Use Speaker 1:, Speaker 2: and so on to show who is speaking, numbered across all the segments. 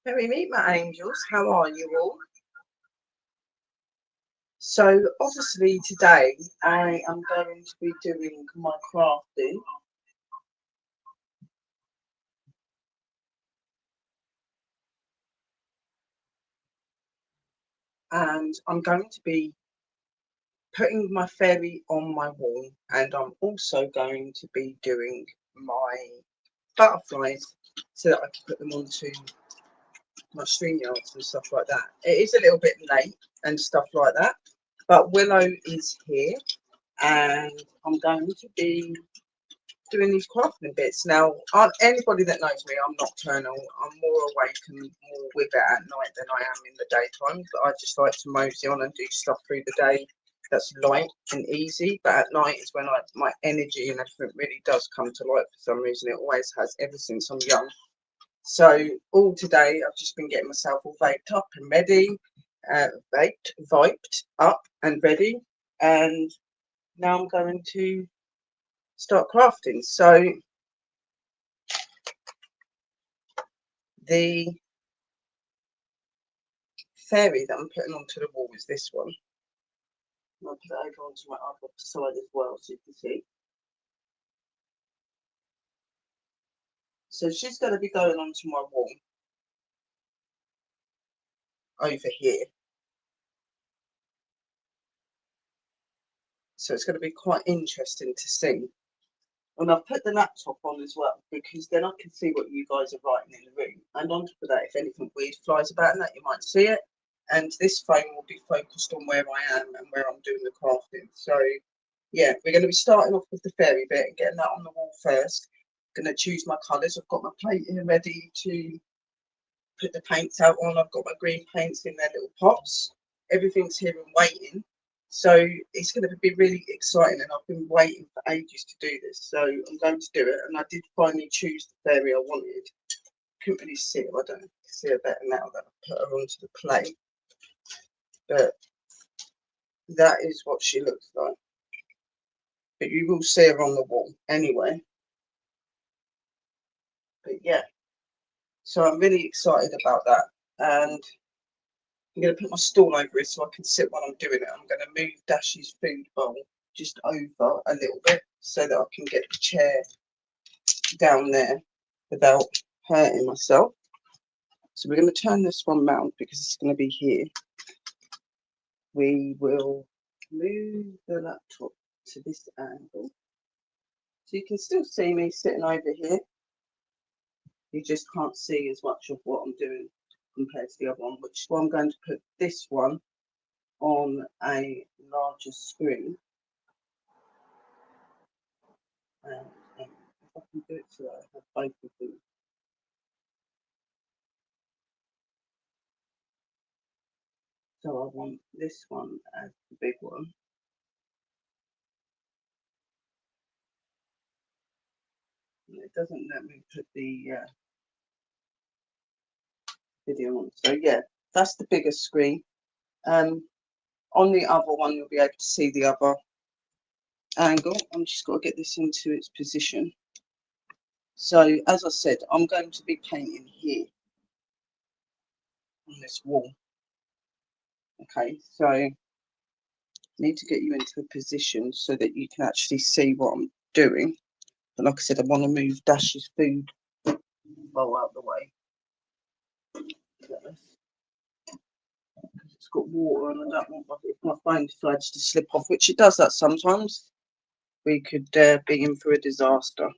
Speaker 1: Merry meet my angels, how are you all? So obviously today I am going to be doing my crafting, and I'm going to be putting my fairy on my wall, and I'm also going to be doing my butterflies so that I can put them onto my string yards and stuff like that. It is a little bit late and stuff like that, but Willow is here and I'm going to be doing these crafting bits. Now, anybody that knows me, I'm nocturnal. I'm more awake and more with it at night than I am in the daytime. But I just like to mosey on and do stuff through the day that's light and easy. But at night is when my energy and everything really does come to light for some reason. It always has ever since I'm young. So all today, I've just been getting myself all vaped up and ready, viped up and ready. And now I'm going to start crafting. So the fairy that I'm putting onto the wall is this one. I'll put it over onto my other side as well so you can see. So she's going to be going onto my wall over here. So it's going to be quite interesting to see. And I've put the laptop on as well because then I can see what you guys are writing in the room. And on top of that, if anything weird flies about in that, you might see it. And this phone will be focused on where I am and where I'm doing the crafting. So yeah, we're going to be starting off with the fairy bit and getting that on the wall first. I'm going to choose my colours. I've got my plate here ready to put the paints out on. I've got my green paints in their little pots. Everything's here and waiting. So it's going to be really exciting, and I've been waiting for ages to do this. So I'm going to do it, and I did finally choose the fairy I wanted. Couldn't really see her. I don't know if you can see her better now that I put her onto the plate. But that is what she looks like. But you will see her on the wall anyway. But yeah, so I'm really excited about that. And I'm going to put my stool over it so I can sit while I'm doing it. I'm going to move Dash's food bowl just over a little bit so that I can get the chair down there without hurting myself. So we're going to turn this one round because it's going to be here. We will move the laptop to this angle. So you can still see me sitting over here. You just can't see as much of what I'm doing compared to the other one, which is why I'm going to put this one on a larger screen. And if I can do it so I have both of them. So I want this one as the big one. And it doesn't let me put the video on. So yeah, that's the bigger screen. On the other one, you'll be able to see the other angle. I'm just got to get this into its position. So as I said, I'm going to be painting here on this wall. Okay, so I need to get you into a position so that you can actually see what I'm doing. But like I said, I want to move Dash's food bowl out the way. It's got water and I don't want if my phone decides to slip off, which it does that sometimes. We could be in for a disaster.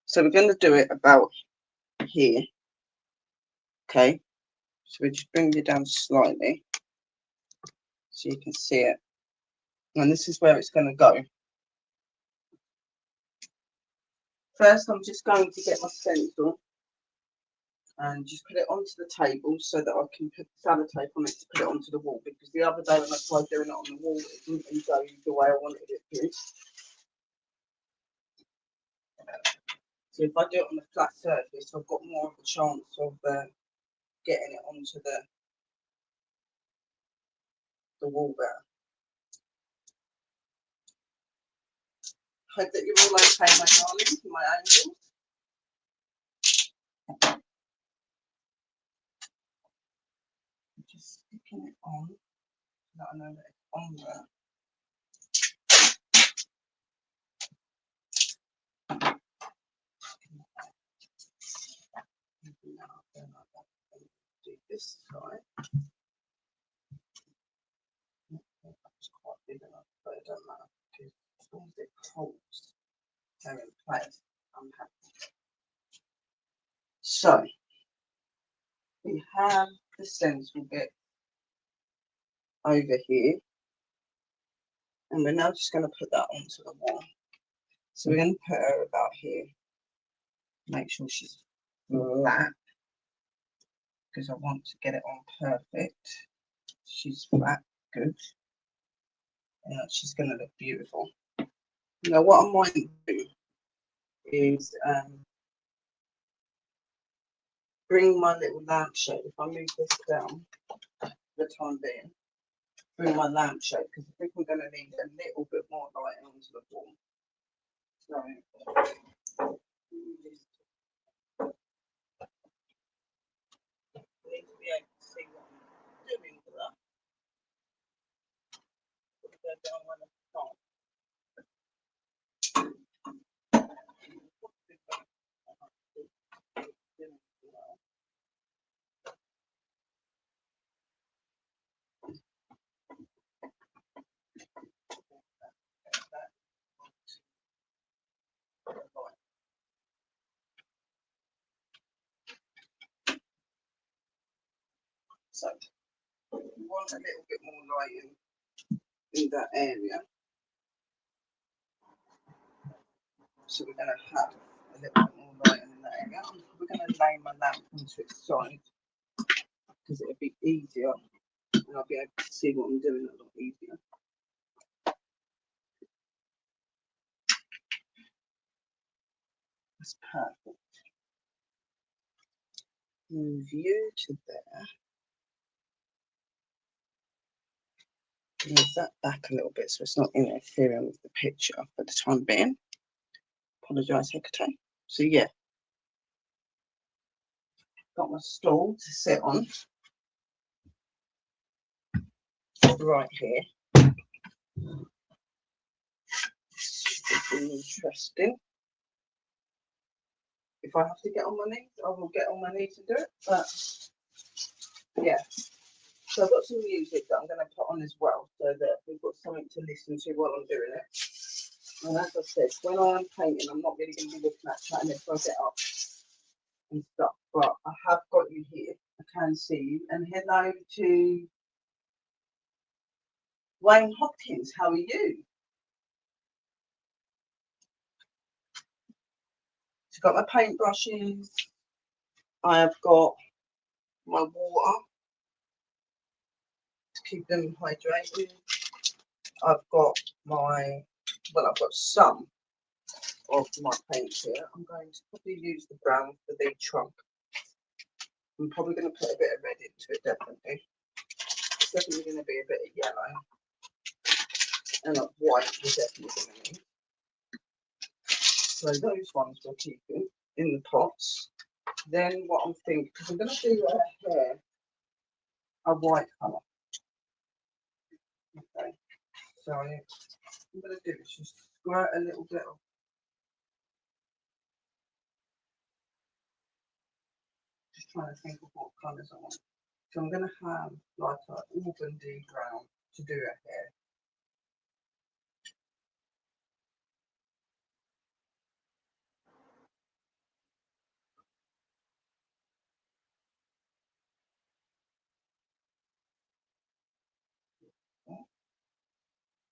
Speaker 1: So we're going to do it about here. Okay, so we just bring it down slightly so you can see it. And this is where it's going to go. First, I'm just going to get my stencil and just put it onto the table so that I can put sellotape on it to put it onto the wall, because the other day when I tried doing it on the wall, it didn't really go the way I wanted it to. So if I do it on a flat surface, I've got more of a chance of getting it onto the wall there. Hope that you're all okay, my darlings, my angels. flicking it on so that I know that it's on there. Do this side. That's quite big enough, but it doesn't matter because as long as it holds, they're in place. I'm happy. So we have the stencil bit over here, and we're now just going to put that onto the wall. So we're going to put her about here. Make sure she's flat because I want to get it on perfect. She's flat, good. And she's going to look beautiful. Now what I might do is bring my little lampshade. If I move this down for the time being, bring my lampshade because I think we're going to need a little bit more light onto the wall. So I need to be able to see what I'm doing with that. Go down one at a time. So we want a little bit more light in that area. So we're going to have a little bit more light in that area. We're going to lay my lamp onto its side because it'll be easier and I'll be able to see what I'm doing a lot easier. That's perfect. Move you to there. Move that back a little bit so it's not interfering with the picture for the time being. Apologise, Hecate. So yeah, got my stool to sit on right here. Interesting. If I have to get on my knees, I will get on my knees and do it. But yeah, so I've got some music that I'm going to put on as well, so that we've got something to listen to while I'm doing it. And as I said, when I'm painting, I'm not really going to be looking at chatting if I get up and stuff. But I have got you here. I can see you. And hello to Wayne Hopkins. How are you? So I've got my paintbrushes. I have got my water to keep them hydrated. I've got I've got some of my paints here. I'm going to probably use the brown for the trunk. I'm probably going to put a bit of red into it, definitely. It's definitely going to be a bit of yellow. And a white we're definitely going to need. So those ones we're keeping in the pots. Then what I'm thinking, because I'm going to do her hair a white colour. Okay. So what I'm going to do is just squirt a little bit of trying to think of what colours I want. So I'm going to have like an organdy brown to do her hair.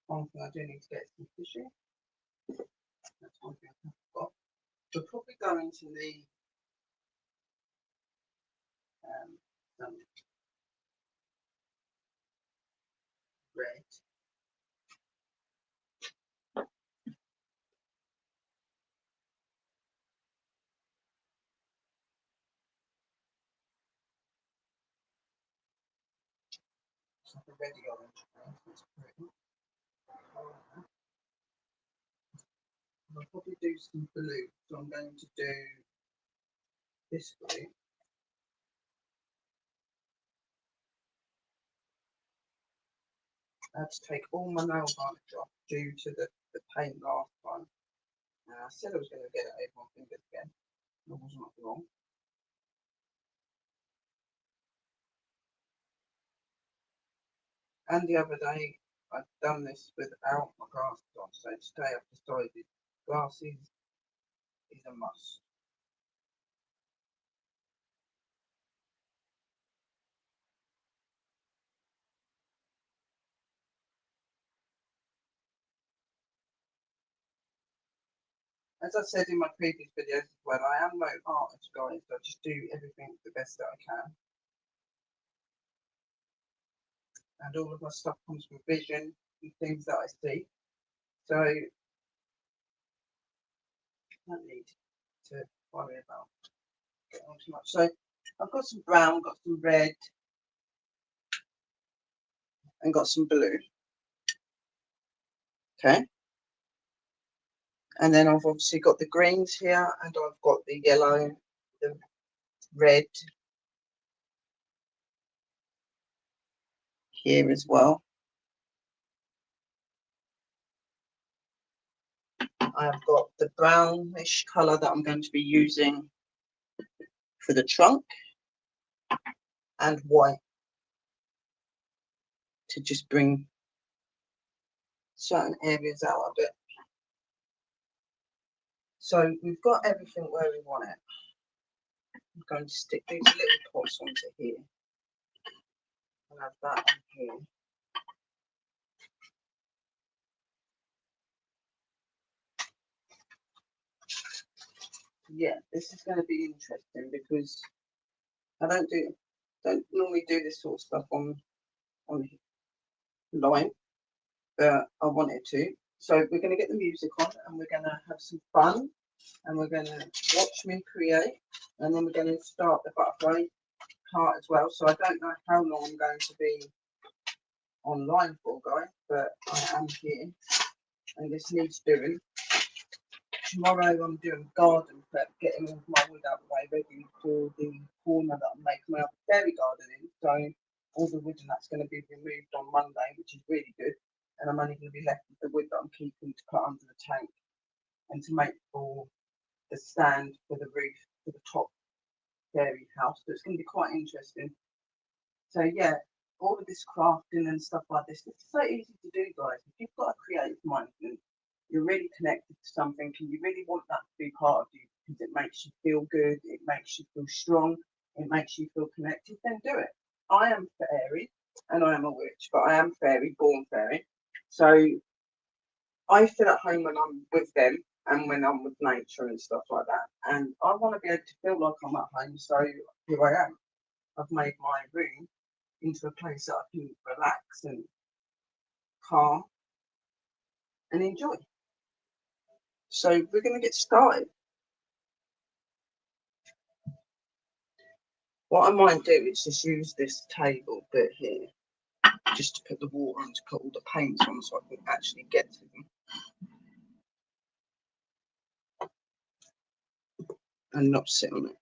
Speaker 1: One thing I do need to get some tissue. That's one thing I forgot. We'll probably go into the some red. It's like a reddy orange. It's pretty. I'll probably do some blue. So I'm going to do this blue. I had to take all my nail varnish off due to the paint last time. I said I was going to get it over my fingers again. I was not wrong. And the other day, I've done this without my glasses on, so today I've decided glasses is a must. As I said in my previous videos as well, I am no artist, guys, so I just do everything the best that I can. And all of my stuff comes from vision and things that I see. So I don't need to worry about getting on too much. So I've got some brown, got some red, and got some blue. Okay. And then I've obviously got the greens here, and I've got the yellow, the red here as well. I've got the brownish colour that I'm going to be using for the trunk, and white to just bring certain areas out a bit. So we've got everything where we want it. I'm going to stick these little pots onto here. I'll have that on here. Yeah, this is going to be interesting because I don't normally do this sort of stuff on line, but I wanted to. So we're going to get the music on, and we're going to have some fun, and we're going to watch me create, and then we're going to start the butterfly part as well. So I don't know how long I'm going to be online for, guys, but I am here, and this needs doing. Tomorrow I'm doing garden prep, getting all my wood out of the way, ready for the corner that I'm making my fairy garden in. So all the wood and that's going to be removed on Monday, which is really good. And I'm only going to be left with the wood that I'm keeping to put under the tank and to make for the stand for the roof for the top fairy house. So it's going to be quite interesting. So yeah, all of this crafting and stuff like this, it's so easy to do, guys. If you've got a creative mind and you're really connected to something and you really want that to be part of you because it makes you feel good, it makes you feel strong, it makes you feel connected, then do it. I am fairy and I am a witch, but I am fairy, born fairy. So I feel at home when I'm with them and when I'm with nature and stuff like that. And I want to be able to feel like I'm at home, so here I am. I've made my room into a place that I can relax and calm and enjoy. So we're going to get started. What I might do is just use this table bit here just to put the water on, to put all the paints on so I can actually get to them. And not sit on it.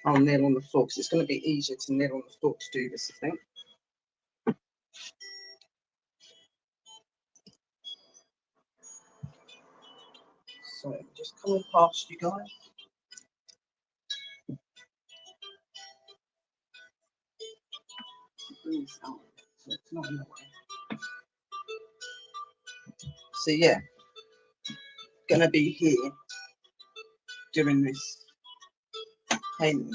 Speaker 1: I'll kneel on the floor because it's going to be easier to kneel on the floor to do this, I think. So just coming past you guys. So it's not in the way. So yeah, gonna be here doing this painting.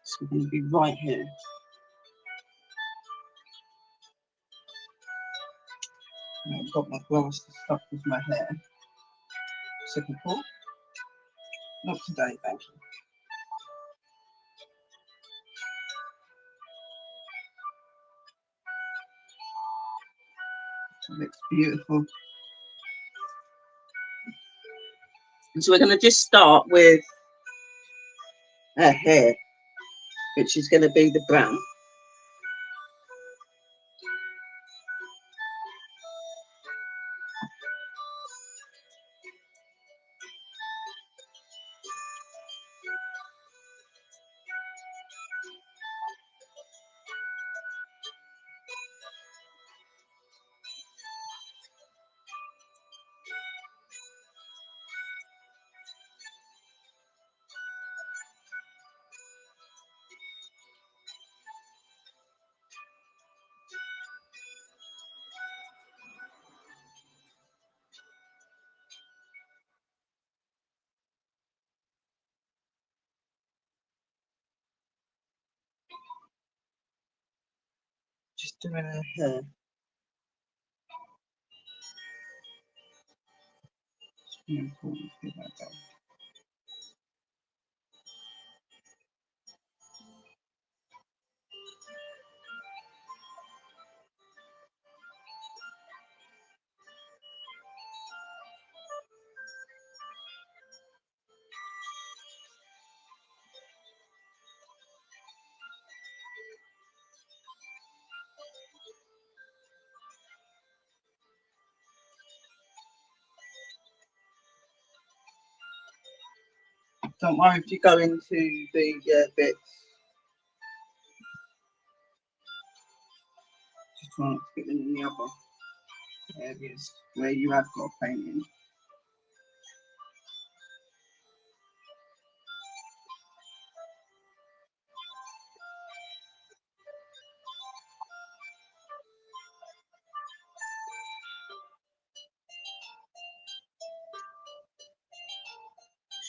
Speaker 1: It's gonna be right here. I've got my glasses stuck with my hair. Typical. Not today, thank you. It looks beautiful. And so we're going to just start with her hair, which is going to be the brown. doing her hair. It's really important to get that done. Don't worry if you go into the bits. Just try not to get them in the other areas where you have got a painting.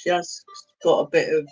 Speaker 1: She has got a bit of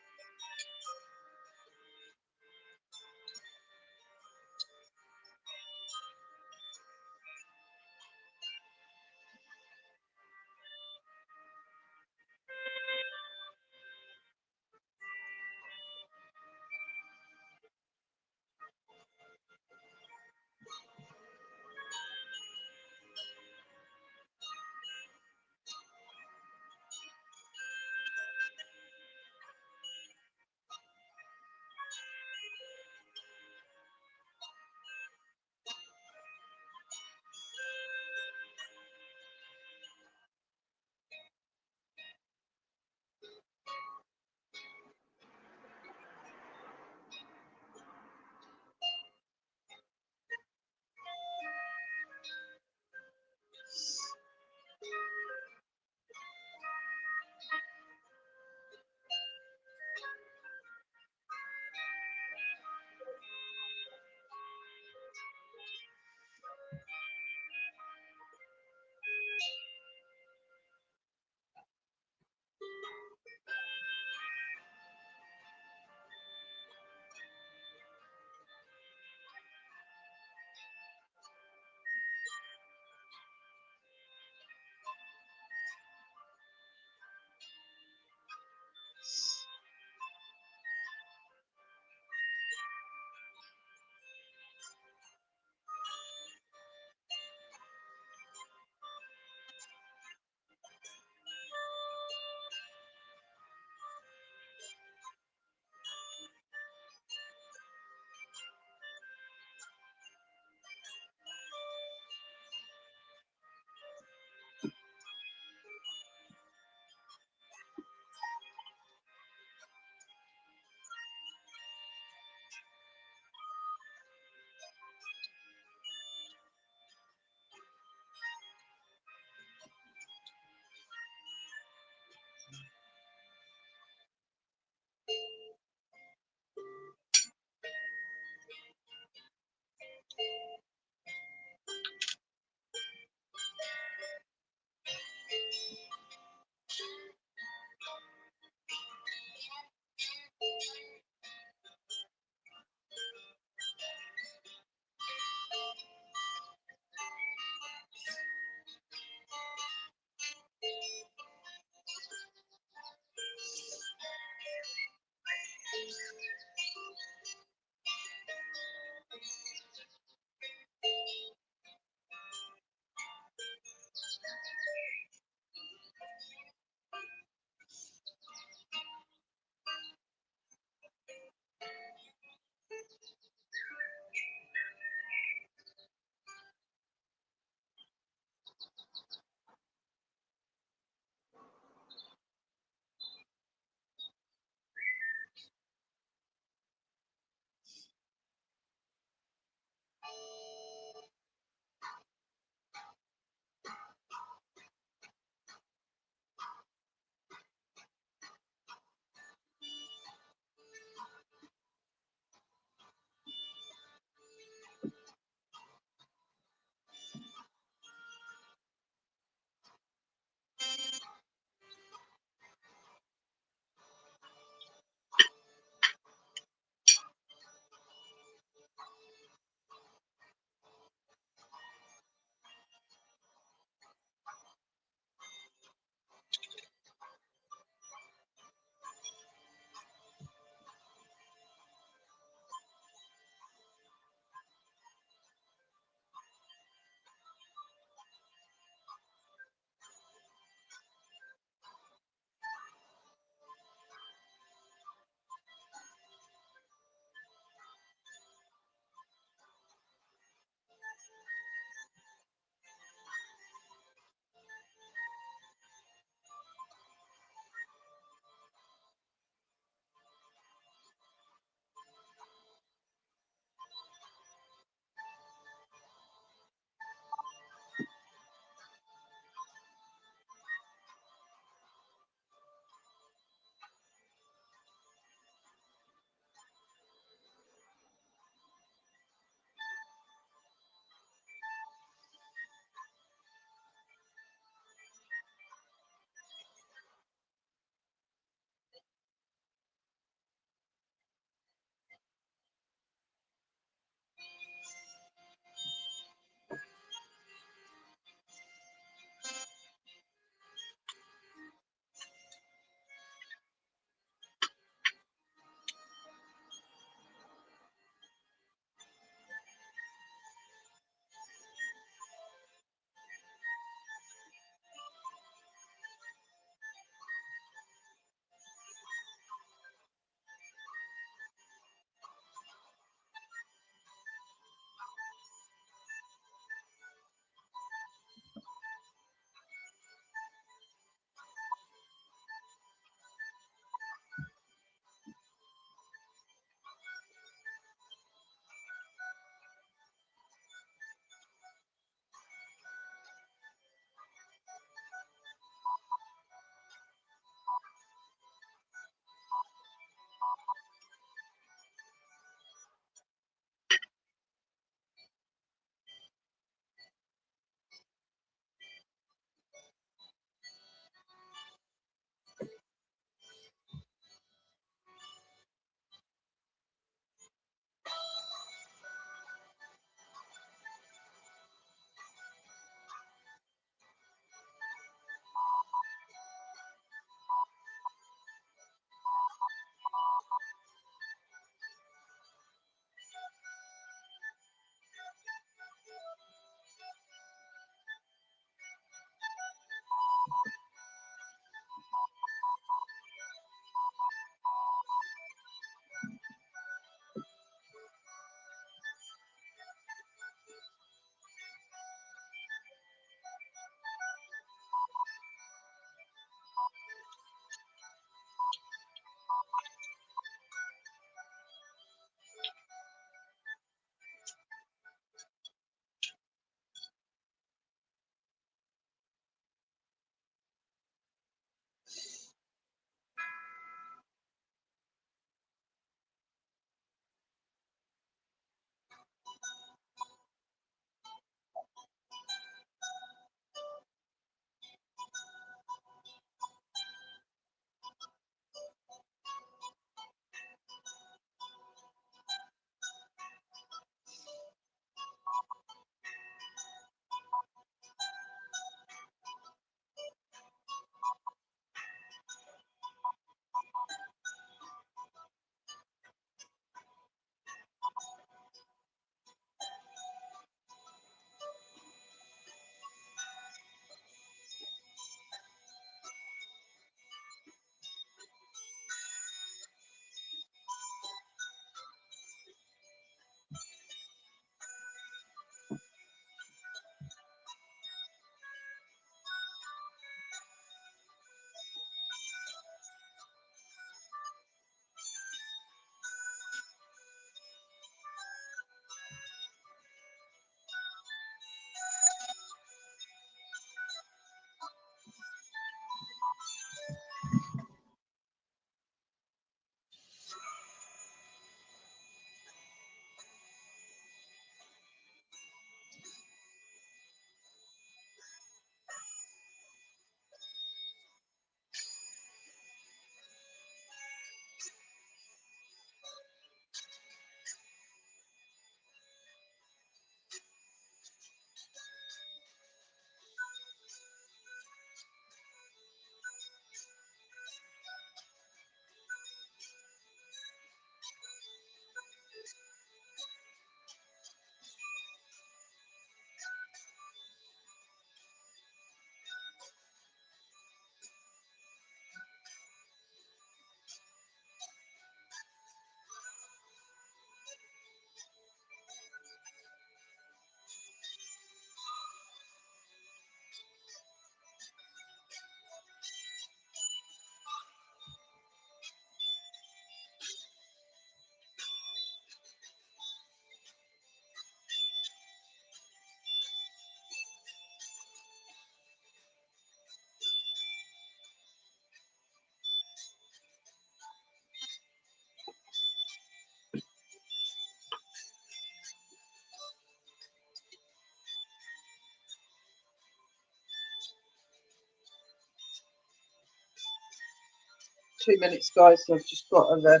Speaker 1: 2 minutes, guys. So I've just got to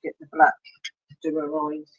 Speaker 1: get the black to do her eyes.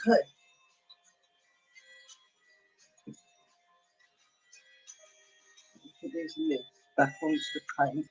Speaker 1: Okay. Put these lids back onto the paint.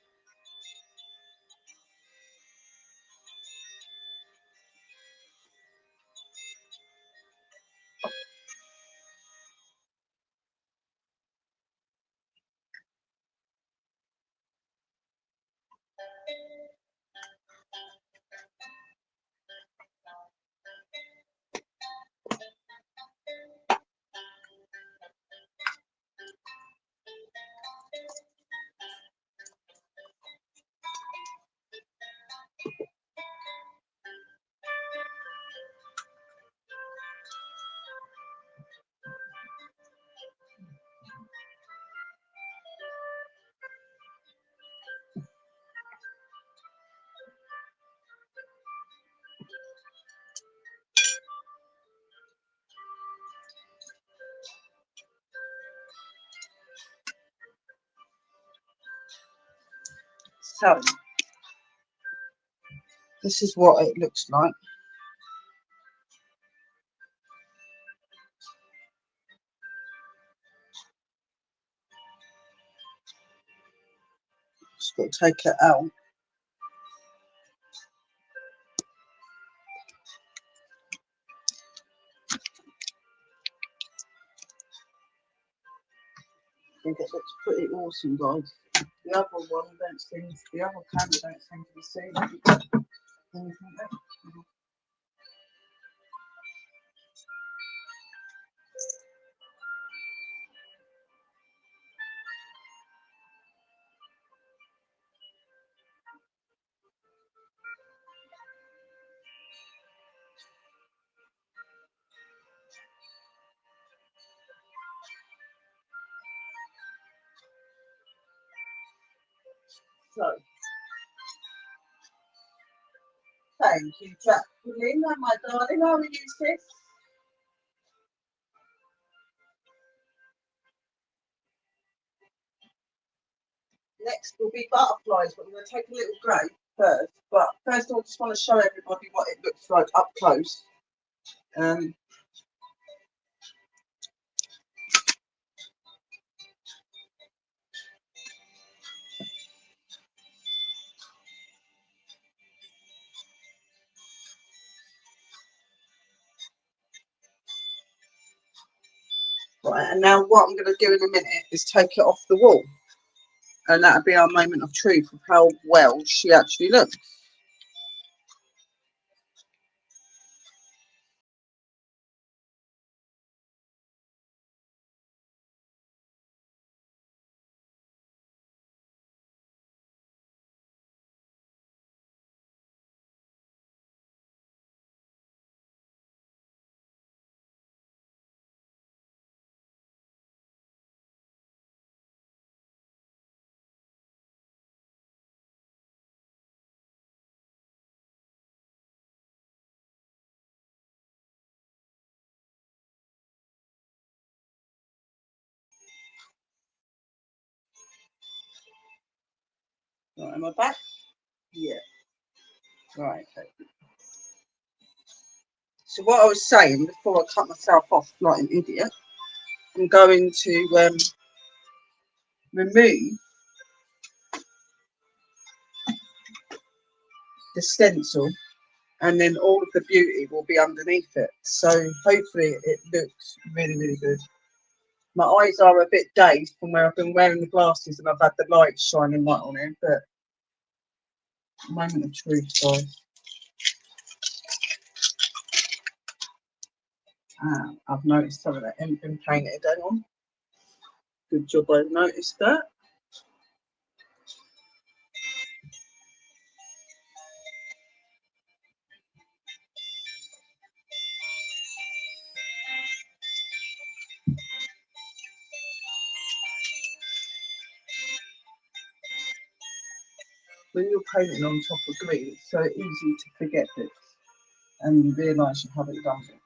Speaker 1: So this is what it looks like. Just got to take it out. I think it looks pretty awesome, guys. The other one don't seem, the other camera don't seem to be seeing anything there. So, thank you, Jacqueline, my darling. How are you, sis? Next will be butterflies, but I'm going to take a little break first. But first, I just want to show everybody what it looks like up close. Right, and now what I'm going to do in a minute is take it off the wall. And that'll be our moment of truth of how well she actually looks. Right, am I back? Yeah. Right, okay. So what I was saying before I cut myself off like an idiot, I'm going to remove the stencil, and then all of the beauty will be underneath it. So hopefully it looks really, really good. My eyes are a bit dazed from where I've been wearing the glasses and I've had the light shining right on it, but moment of truth, guys. I've noticed some of that ain't been painted on. Good job I noticed that. When you're painting on top of green, it's so easy to forget this and you realise you haven't done it.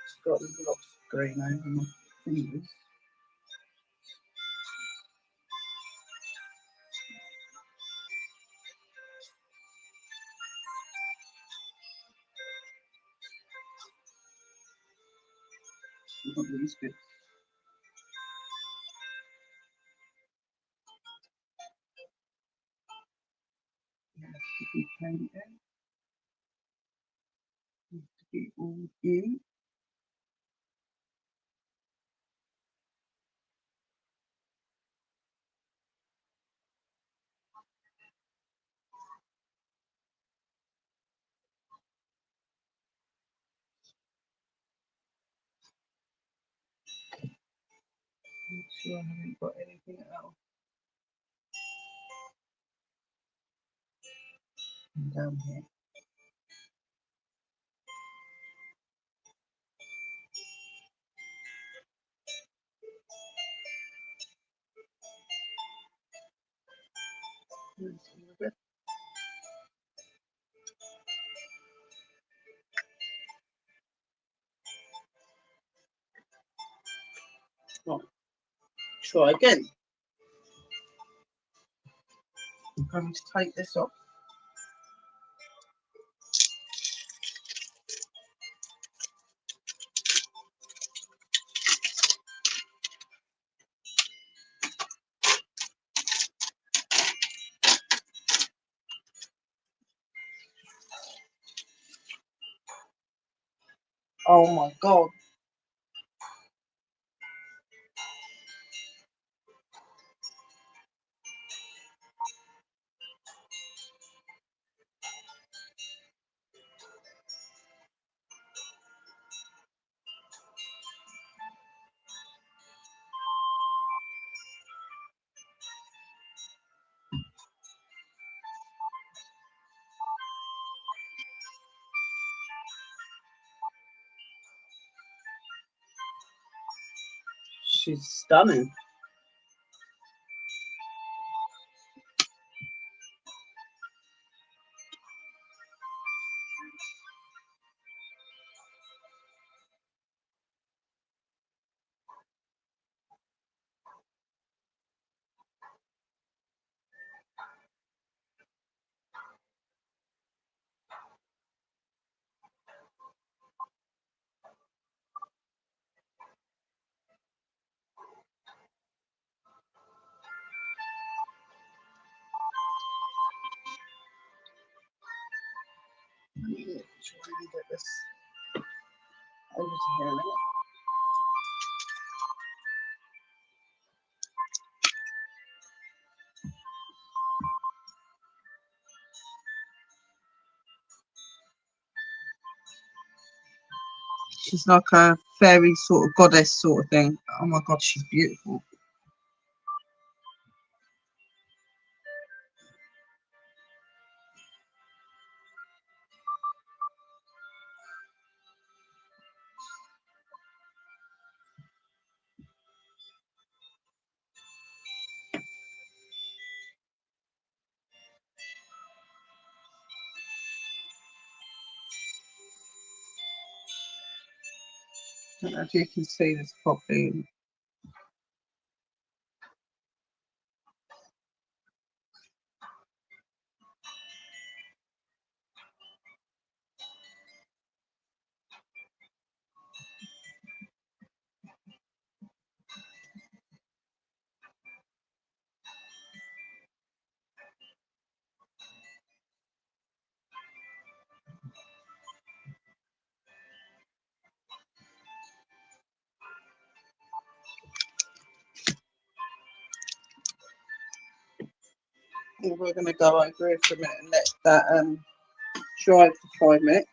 Speaker 1: It's got lots of green over my fingers. I've got these bits. Keep painting. It all in. Make sure I haven't got anything else down here. Right, try again. I'm going to take this off. Oh my god. She's stunning. Let me try and get this over to here a minute. She's like a fairy sort of goddess sort of thing. Oh my god, she's beautiful. I don't know if you can see this properly. And we're going to go over here for a minute and let that dry for 5 minutes.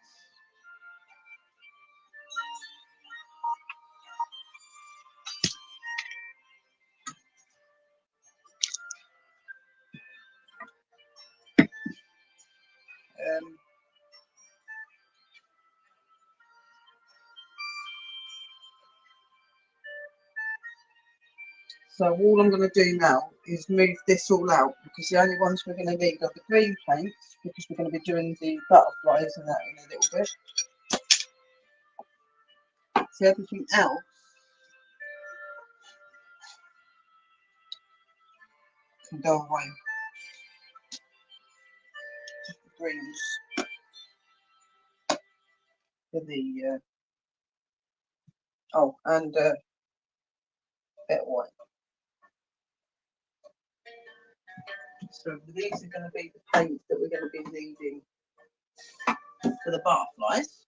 Speaker 1: So all I'm going to do now is move this all out, because the only ones we're going to need are the green paints, because we're going to be doing the butterflies and that in a little bit. So everything else can go away. The greens for the oh, and a bit of white. So these are going to be the paints that we're going to be needing for the butterflies.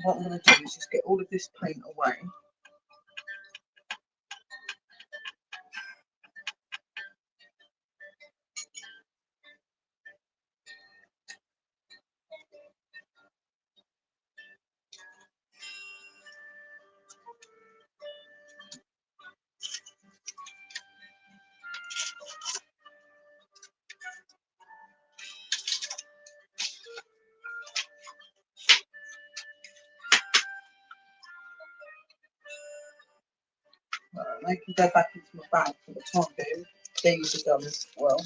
Speaker 1: What I'm going to do is just get all of this paint away. They can go back into my bag for the time being. These are done as well.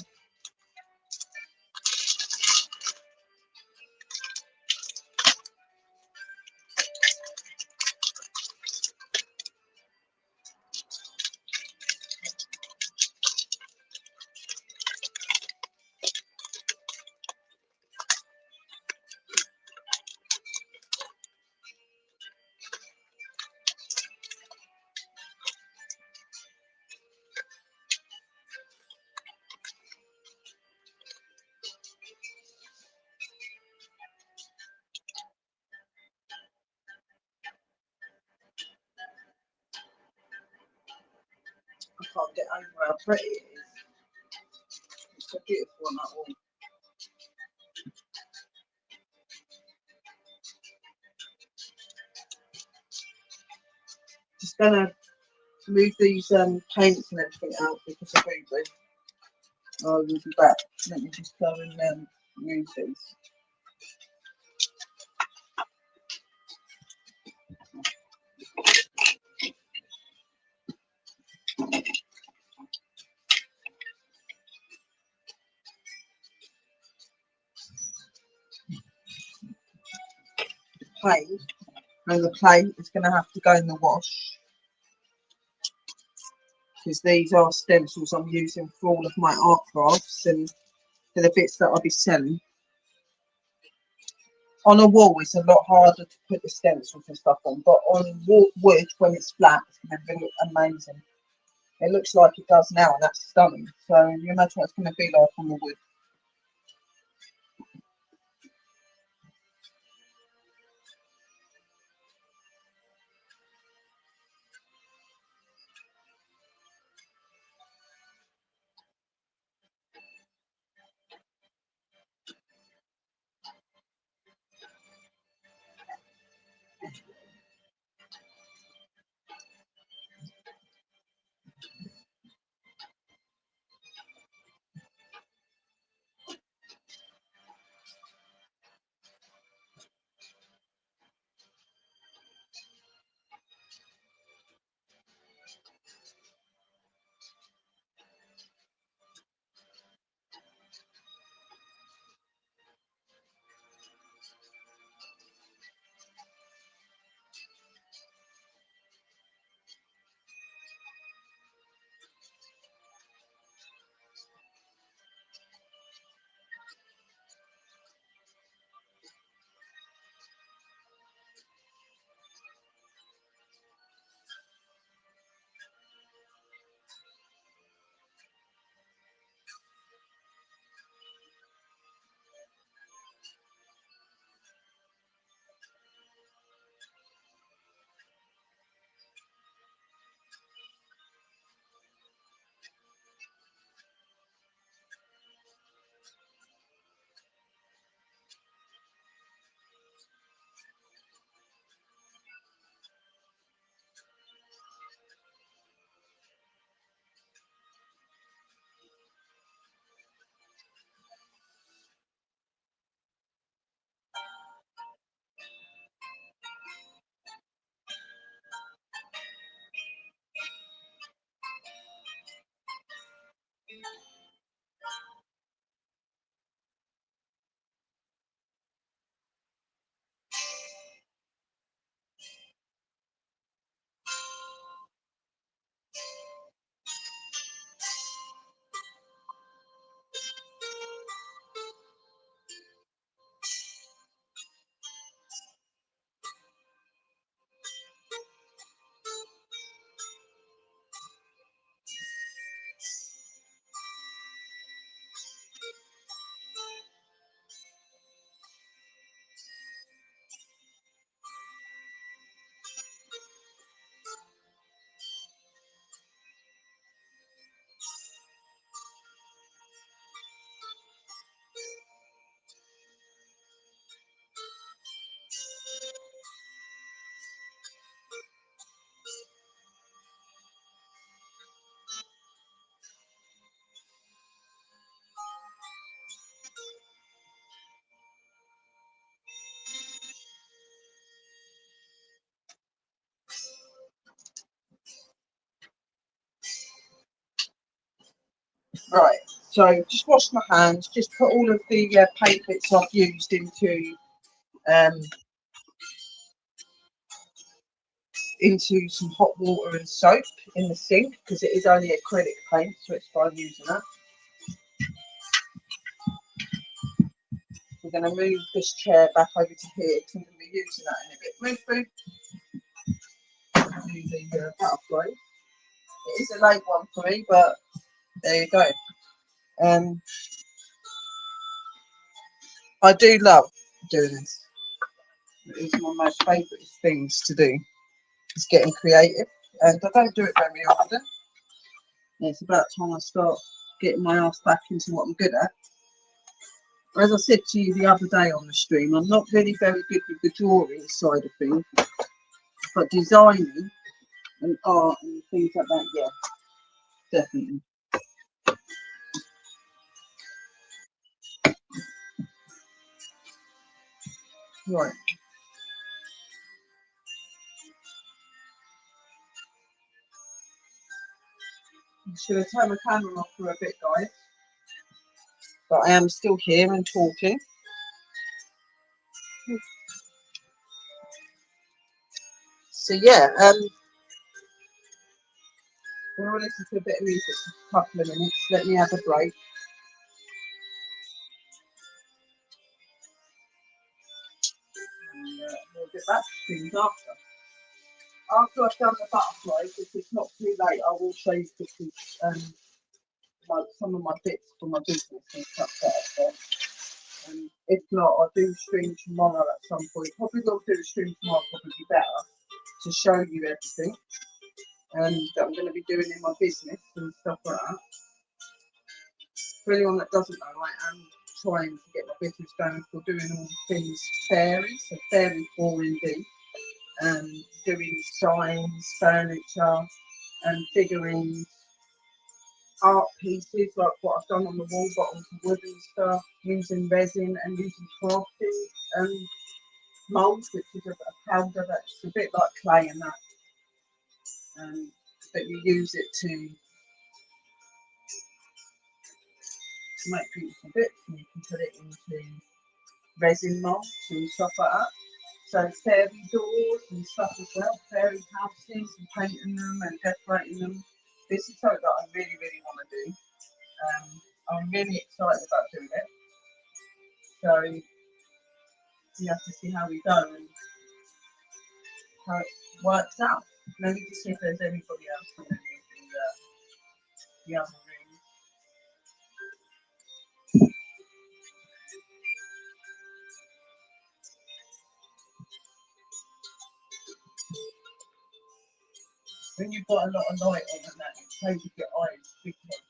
Speaker 1: I can't get over how pretty it is. It's so beautiful on that wall. Just gonna move these paints and everything out because of Booby. I will be back. Let me just go and use these. Paint, and the paint is going to have to go in the wash, because these are stencils I'm using for all of my art crafts and for the bits that I'll be selling. On a wall it's a lot harder to put the stencils and stuff on, but on wood, when it's flat, it's going to look amazing. It looks like it does now, and that's stunning. So you imagine what it's going to be like on the wood. Right, so just wash my hands, just put all of the paint bits I've used um, into some hot water and soap in the sink, because it is only acrylic paint, so it's fine using that. We're going to move this chair back over to here because I'm going to be using that in a bit. Move through. Using the butterfly. It is a late one for me, but there you go. I do love doing this. It is one of my favourite things to do. Is getting creative, and I don't do it very often. It's about time I start getting my ass back into what I'm good at. As I said to you the other day on the stream, I'm not really very good with the drawing side of things, but designing and art and things like that, yeah, definitely. Right, I'm just going to turn my camera off for a bit, guys, but I am still here and talking. So yeah, we'll listen to a bit of music for a couple of minutes. Let me have a break. And we'll get back to things after. After I've done the butterflies, if it's not too late, I will show you pictures, like some of my bits for my business and stuff that I've got. If not, I'll do a stream tomorrow at some point. Probably will do a stream tomorrow, probably better, to show you everything that I'm going to be doing in my business and stuff like that. For anyone that doesn't know, I am trying to get my business going for doing all things fairy, so fairy 4D, doing signs, furniture, and figurines, art pieces like what I've done on the wall, but onto wood and stuff, using resin and using crafting mould, which is a powder that's a bit like clay and that, but you use it to make beautiful bits, and you can put it into resin molds and stuff like that. So fairy doors and stuff as well, fairy houses and painting them and decorating them. This is something that I really, really want to do. I'm really excited about doing it. So you have to see how we go and how it works out. Maybe to see if there's anybody else in any of the other rooms. When you've got a lot of light on and that, it plays with your eyes big time.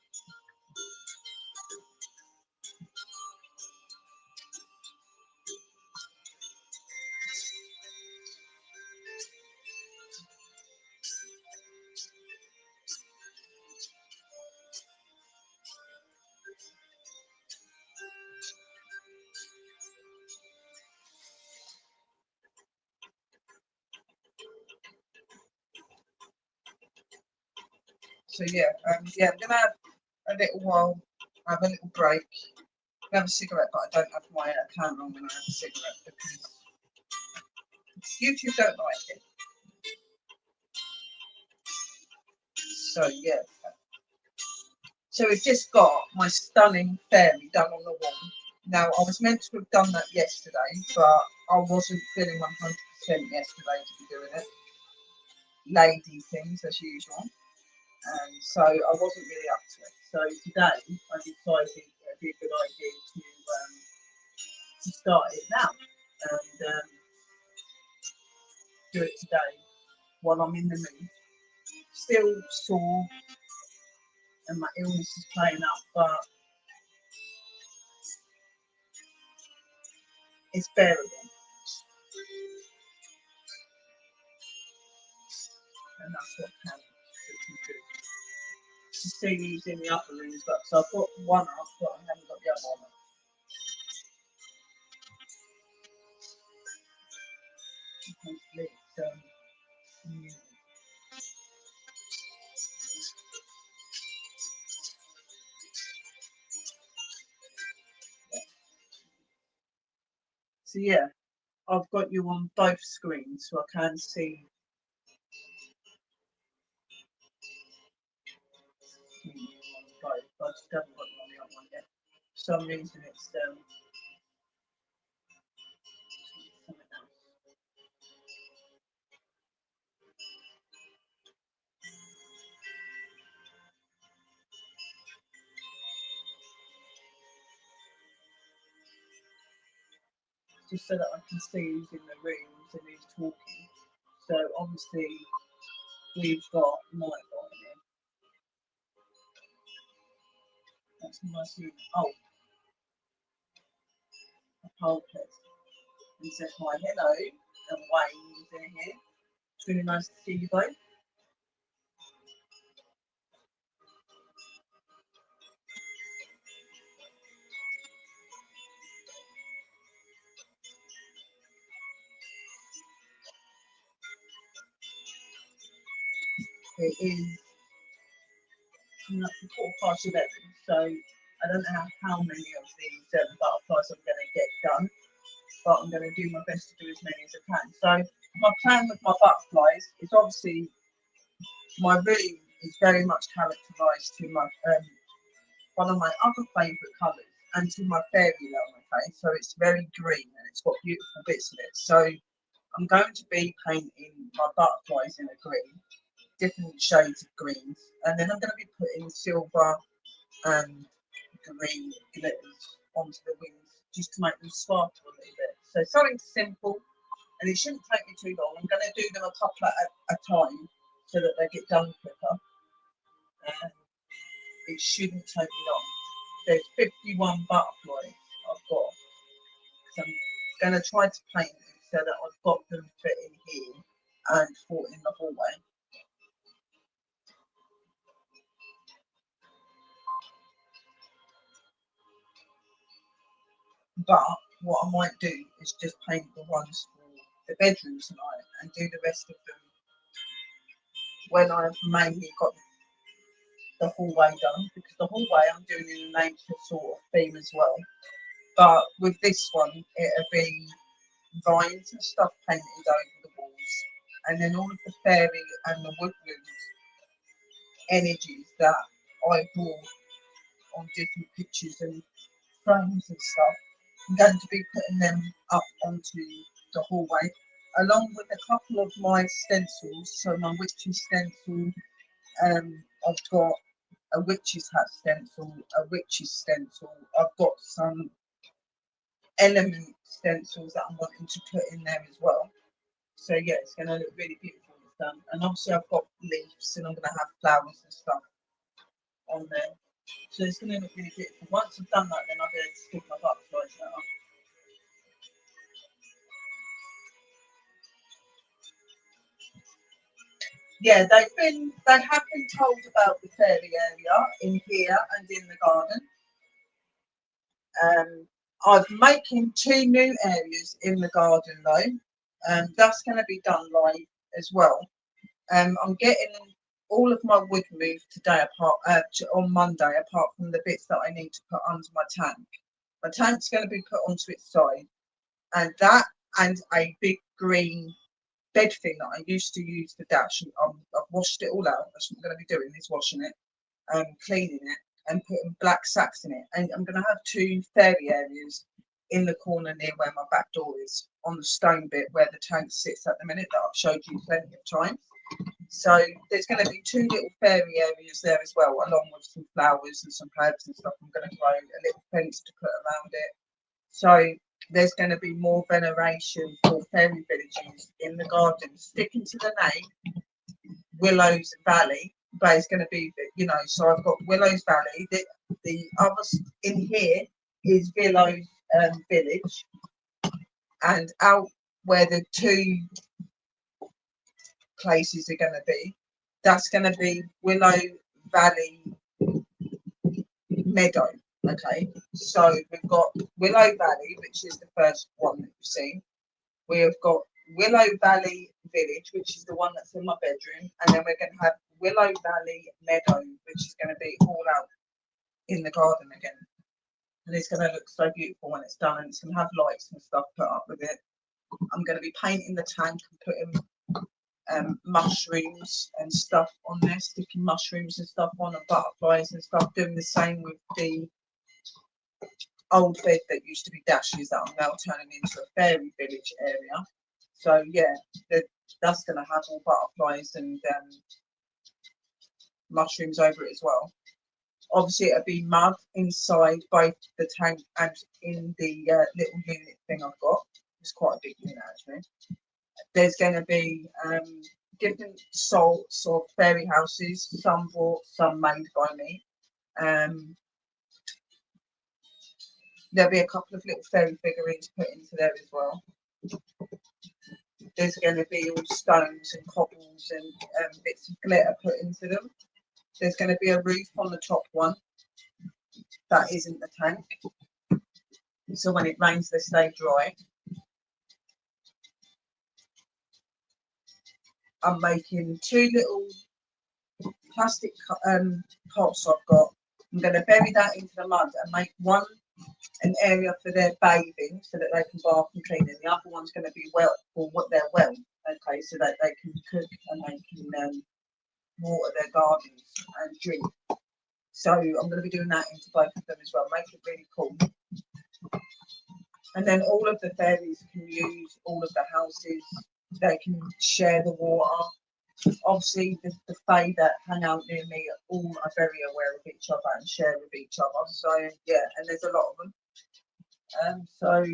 Speaker 1: So yeah, I'm gonna have a little while, have a little break, have a cigarette, but I don't have my camera on when I have a cigarette because YouTube don't like it. So yeah. So we've just got my stunning fairy done on the wall. Now I was meant to have done that yesterday, but I wasn't feeling 100% yesterday to be doing it. Lady things as usual. And so I wasn't really up to it. So today I decided it'd be a good idea to start it now and do it today while I'm in the mood. Still sore and my illness is playing up, but it's bearable. And that's what counts. To see these in the upper rooms, but so I've got one up, but I haven't got the other one up. Hopefully it's so yeah, I've got you on both screens so I can see you on both, but I just haven't got you on the other one yet. For some reason it's something else. Just so that I can see who's in the rooms and who's talking. So obviously we've got my got in here. That's nice. Oh, a poll test. And says hi, hello, and Wayne is in here. It's really nice to see you both. It is coming up to 11, so I don't know how many of these butterflies I'm going to get done, but I'm going to do my best to do as many as I can. So my plan with my butterflies is obviously my room is very much characterised to my one of my other favourite colours and to my fairy realm, okay? So it's very green and it's got beautiful bits of it. So I'm going to be painting my butterflies in a green, different shades of greens, and then I'm going to be putting silver and green glitters onto the wings just to make them sparkle a little bit. So something simple, and it shouldn't take me too long. I'm going to do them a couple at a time so that they get done quicker. And it shouldn't take me long. There's 51 butterflies I've got. So I'm going to try to paint them so that I've got them fit in here and for in the hallway. But what I might do is just paint the ones for the bedrooms tonight and do the rest of them when I've mainly got the hallway done, because the hallway I'm doing in a nature sort of theme as well. But with this one, it'll be vines and stuff painted over the walls, and then all of the fairy and the woodland energies that I brought on different pictures and frames and stuff. I'm going to be putting them up onto the hallway, along with a couple of my stencils. So my witch's stencil, I've got a witch's hat stencil, a witch's stencil. I've got some element stencils that I'm wanting to put in there as well. So yeah, it's going to look really beautiful when it's done. And obviously I've got leaves and I'm going to have flowers and stuff on there. So it's going to look really beautiful. Once I've done that, then I'll be able to stick my butterflies out. Yeah, they have been told about the fairy area in here and in the garden. I'm making 2 new areas in the garden though, and that's going to be done live as well. I'm getting all of my wood moved today on Monday, apart from the bits that I need to put under my tank. My tank's going to be put onto its side, and that and a big green bed thing that I used to use for Dash. I've washed it all out. That's what I'm going to be doing, is washing it, cleaning it, and putting black sacks in it. And I'm going to have 2 fairy areas in the corner near where my back door is, on the stone bit where the tank sits at the minute, that I've showed you plenty of times. So there's going to be 2 little fairy areas there as well, along with some flowers and some herbs and stuff. I'm going to grow a little fence to put around it. So there's going to be more veneration for fairy villages in the garden. Sticking to the name, Willows Valley, but it's going to be, you know, so I've got Willows Valley. The others in here is Willows Village, and out where the 2 places are going to be, that's going to be Willow Valley Meadow. Okay, so we've got Willow Valley, which is the first one that you've seen. We have got Willow Valley Village, which is the one that's in my bedroom, and then we're going to have Willow Valley Meadow, which is going to be all out in the garden again. And it's going to look so beautiful when it's done, and it's going to have lights and stuff put up with it. I'm going to be painting the tank and putting mushrooms and stuff on there, sticking mushrooms and stuff on, and butterflies and stuff. Doing the same with the old bed that used to be Dash's that I'm now turning into a fairy village area. So yeah, that's going to have all butterflies and mushrooms over it as well. Obviously it'll be mud inside both the tank and in the little unit thing I've got. It's quite a big unit actually. There's going to be different sorts of fairy houses, some bought, some made by me. There'll be a couple of little fairy figurines put into there as well. There's going to be all stones and cobbles and bits of glitter put into them. There's going to be a roof on the top one. That isn't the tank. So when it rains, they stay dry. I'm making 2 little plastic pots I've got. I'm going to bury that into the mud and make an area for their bathing so that they can bath and clean, and the other one's going to be well for what they're well, okay, so that they can cook and they can water their gardens and drink. So I'm going to be doing that into both of them as well, make it really cool. And then all of the fairies can use all of the houses, they can share the water. Obviously the fae that hang out near me all are very aware of each other and share with each other. So yeah, and there's a lot of them. So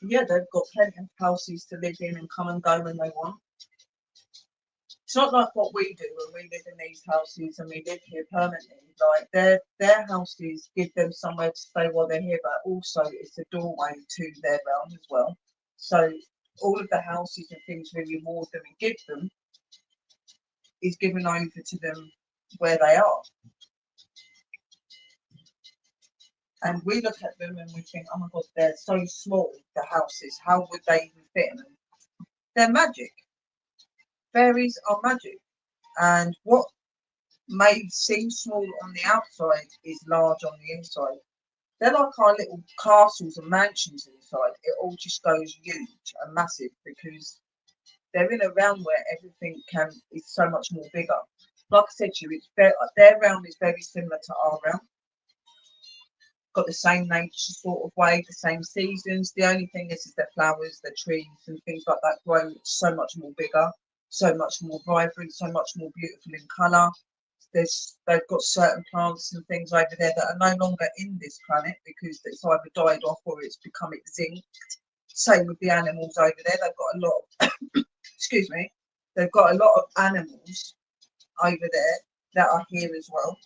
Speaker 1: yeah, they've got plenty of houses to live in and come and go when they want. It's not like what we do when we live in these houses and we live here permanently. Like their houses give them somewhere to stay while they're here, but also it's a doorway to their realm as well. So all of the houses and things we reward them and give them is given over to them where they are. And we look at them and we think, oh my God, they're so small, the houses. How would they even fit in them? They're magic. Fairies are magic. And what may seem small on the outside is large on the inside. They're like our little castles and mansions inside. It all just goes huge and massive because they're in a realm where everything is so much more bigger. Like I said to you, their realm is very similar to our realm. Got the same nature sort of way, the same seasons. The only thing is the flowers, the trees and things like that grow so much more bigger, so much more vibrant, so much more beautiful in colour. They've got certain plants and things over there that are no longer in this planet because it's either died off or it's become extinct. Same with the animals over there. They've got a lot of excuse me, they've got a lot of animals over there that are here as well.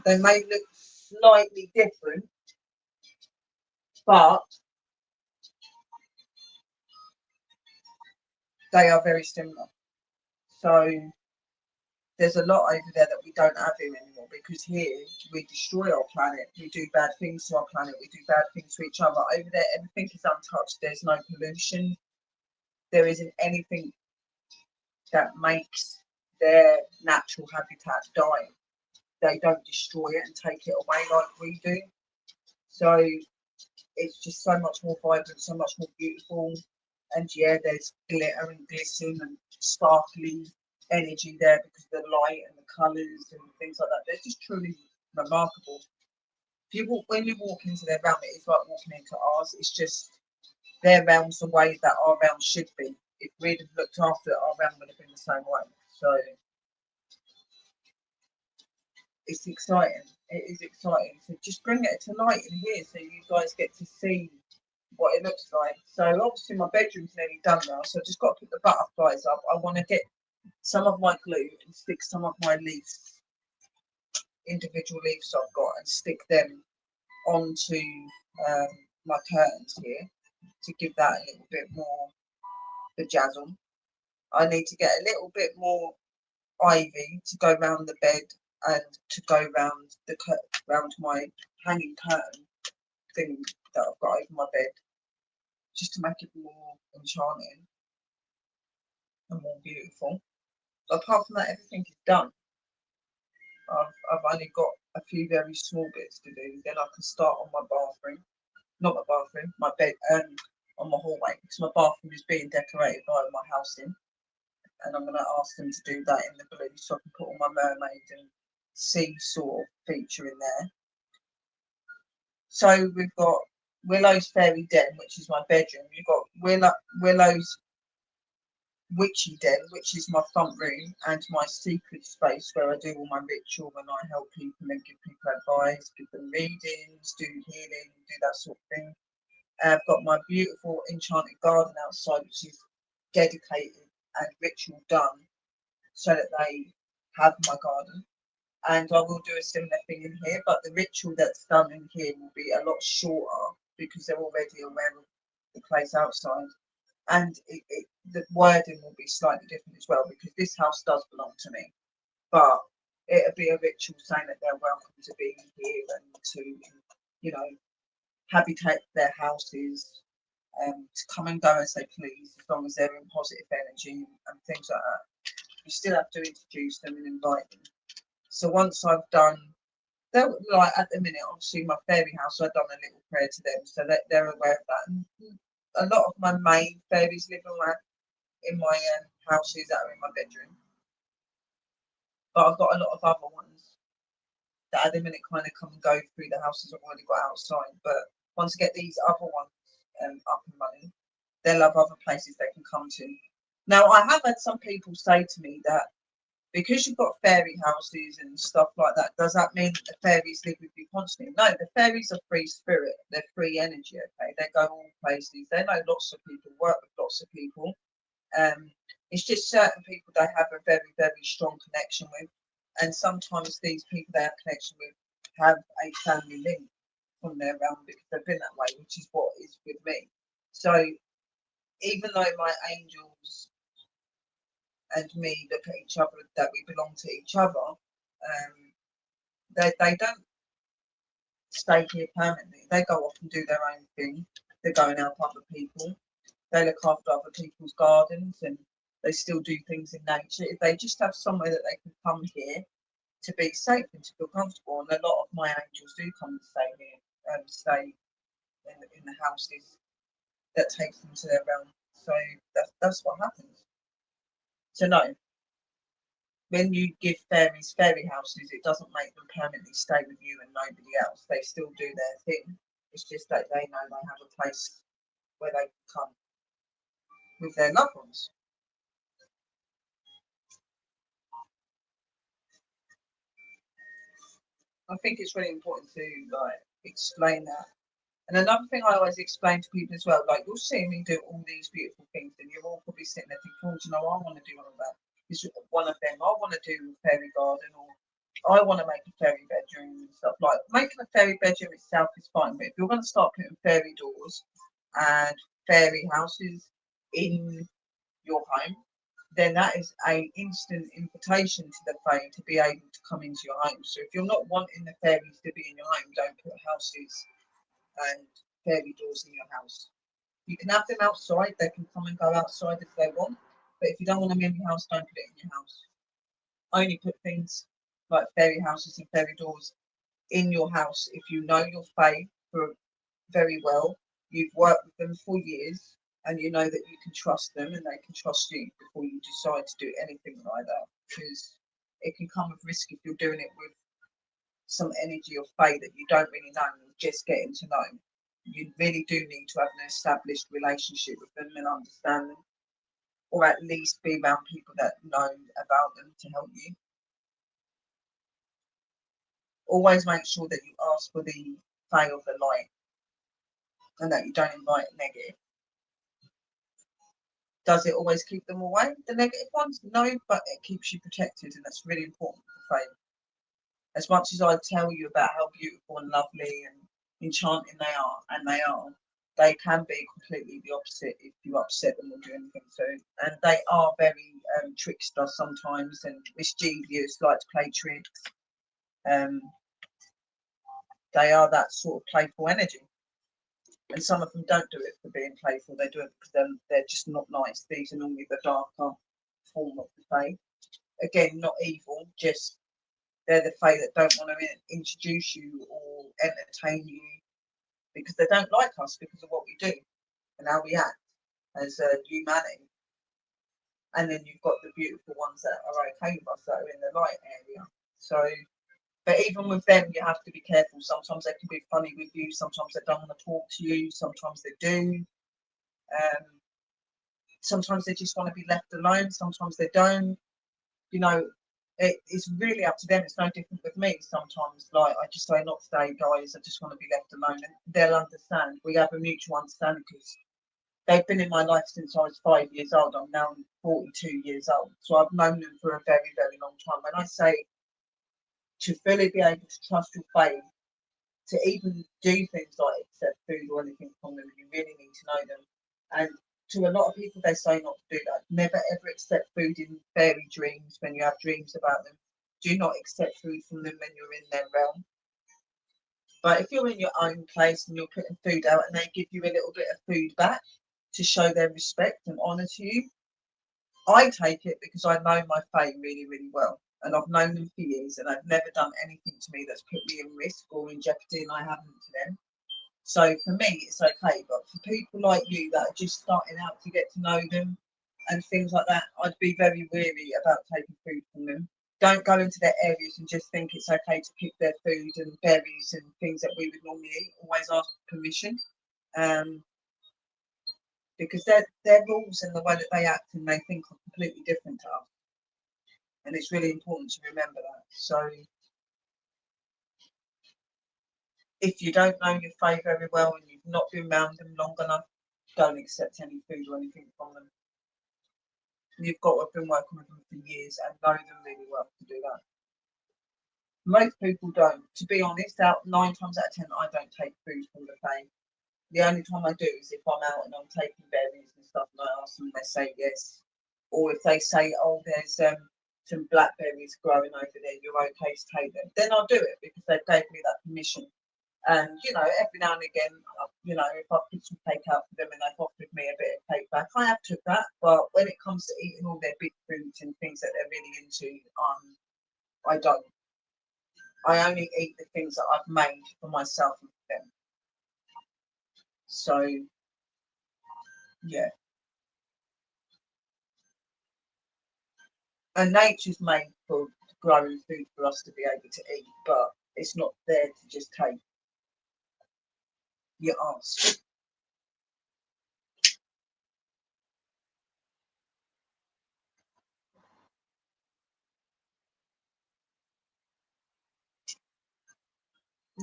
Speaker 1: They may look slightly different, but they are very similar. So there's a lot over there that we don't have here anymore because here we destroy our planet, we do bad things to our planet, we do bad things to each other. Over there everything is untouched, there's no pollution, there isn't anything that makes their natural habitat die. They don't destroy it and take it away like we do. So it's just so much more vibrant, so much more beautiful. And yeah, there's glitter and glisten and sparkly energy there because of the light and the colours and things like that. They're just truly remarkable. If you walk, when you walk into their realm, it is like walking into ours. It's just their realm's the way that our realm should be. If we'd have looked after it, our realm would have been the same way. So it's exciting. It is exciting. So just bring it to light in here so you guys get to see what it looks like. So obviously my bedroom's nearly done now, so I've just got to put the butterflies up. I want to get some of my glue and stick some of my leaves, individual leaves I've got, and stick them onto um, my curtains here to give that a little bit more bejazzle. I need to get a little bit more ivy to go round the bed and to go round the round my hanging curtain thing that I've got over my bed, just to make it more enchanting and more beautiful. But apart from that, everything is done. I've only got a few very small bits to do. Then I can start on my bathroom, not my bathroom, my bed, on my hallway, because my bathroom is being decorated by my house in, and I'm going to ask them to do that in the blue, so I can put all my mermaid and sea sort of feature in there. So we've got Willow's Fairy Den, which is my bedroom. You've got Willow's Witchy Den, which is my front room and my secret space where I do all my ritual and I help people and give people advice, give them readings, do healing, do that sort of thing. I've got my beautiful enchanted garden outside, which is dedicated and ritual done so that they have my garden. And I will do a similar thing in here, but the ritual that's done in here will be a lot shorter because they're already aware of the place outside. And the wording will be slightly different as well because this house does belong to me, but it'll be a ritual saying that they're welcome to be here and to, you know, habitate their houses, to come and go as they please, as long as they're in positive energy and things like that. You still have to introduce them and invite them. So once I've done, they're like at the minute, obviously my fairy house, I've done a little prayer to them, so that they're aware of that. And a lot of my main fairies live in my houses that are in my bedroom, but I've got a lot of other ones that at the minute kind of come and go through the houses I've already got outside. But once I get these other ones up and running, they'll have other places they can come to. Now I have had some people say to me that because you've got fairy houses and stuff like that, does that mean that the fairies live with you constantly? No, the fairies are free spirit. They're free energy, okay? They go all places. They know lots of people, work with lots of people. It's just certain people they have a very, very strong connection with. And sometimes these people they have connection with have a family link from their realm because they've been that way, which is what is with me. So even though my angels and me look at each other, that we belong to each other, they don't stay here permanently. They go off and do their own thing. They go and help other people. They look after other people's gardens and they still do things in nature. If they just have somewhere that they can come here to be safe and to feel comfortable, and a lot of my angels do come and stay here and stay in the houses that takes them to their realm. So that's what happens. So no, when you give fairies fairy houses, it doesn't make them permanently stay with you and nobody else. They still do their thing. It's just that they know they have a place where they can come with their loved ones. I think it's really important to like explain that. And another thing I always explain to people as well, like you'll see me do all these beautiful things, and you're all probably sitting there thinking, "Oh, do you know, I want to do all of that." It's one of them. I want to do a fairy garden, or I want to make a fairy bedroom and stuff. Like making a fairy bedroom itself is fine, but if you're going to start putting fairy doors and fairy houses in your home, then that is a instant invitation to the fae to be able to come into your home. So if you're not wanting the fairies to be in your home, don't put houses and fairy doors in your house. You can have them outside, they can come and go outside if they want, but if you don't want them in your house, don't put it in your house. Only put things like fairy houses and fairy doors in your house if you know your fae for very well, you've worked with them for years, and you know that you can trust them and they can trust you before you decide to do anything like that. Because it can come with risk if you're doing it with some energy or fae that you don't really know and you're just getting to know. You really do need to have an established relationship with them and understand them, or at least be around people that know about them to help you. Always make sure that you ask for the fae of the light and that you don't invite negative. Does it always keep them away, the negative ones? No, but it keeps you protected, and that's really important for faith. As much as I tell you about how beautiful and lovely and enchanting they are, and they can be completely the opposite if you upset them or do anything to. And they are very trickster sometimes and mischievous, like to play tricks. They are that sort of playful energy. And some of them don't do it for being playful, they do it because they're just not nice. These are normally the darker form of the fae. Again, not evil, just they're the fae that don't want to introduce you or entertain you because they don't like us because of what we do and how we act as humanity. And then you've got the beautiful ones that are okay with us, that are in the light area. So, but even with them, you have to be careful. Sometimes they can be funny with you. Sometimes they don't want to talk to you. Sometimes they do. Sometimes they just want to be left alone. Sometimes they don't. You know, it's really up to them. It's no different with me. Sometimes, like I just say, not today, guys. I just want to be left alone, and they'll understand. We have a mutual understanding because they've been in my life since I was 5 years old. I'm now 42 years old, so I've known them for a very, very long time. When I say to fully be able to trust your faith, to even do things like accept food or anything from them, you really need to know them. And to a lot of people, they say not to do that. Never ever accept food in fairy dreams when you have dreams about them. Do not accept food from them when you're in their realm. But if you're in your own place and you're putting food out and they give you a little bit of food back to show their respect and honour to you, I take it because I know my fae really, really well. And I've known them for years and I've never done anything to me that's put me in risk or in jeopardy, and I haven't to them. So for me, it's okay. But for people like you that are just starting out to get to know them and things like that, I'd be very wary about taking food from them. Don't go into their areas and just think it's okay to pick their food and berries and things that we would normally eat. Always ask permission. Because their rules and the way that they act and they think are completely different to us. And it's really important to remember that. So if you don't know your fae very well and you've not been around them long enough, don't accept any food or anything from them. You've got to have been working with them for years and know them really well to do that. Most people don't. To be honest, out 9 times out of 10, I don't take food from the fae. The only time I do is if I'm out and I'm taking berries and stuff, and I ask them, they say yes. Or if they say, oh, there's some blackberries growing over there, you're okay to take them, then I'll do it because they gave me that permission. And, you know, every now and again, you know, if I put some cake out for them and they've offered me a bit of cake back, I have took that. But when it comes to eating all their big foods and things that they're really into, I don't. I only eat the things that I've made for myself and for them. So, yeah. And nature's made for growing food for us to be able to eat, but it's not there to just take. You ask.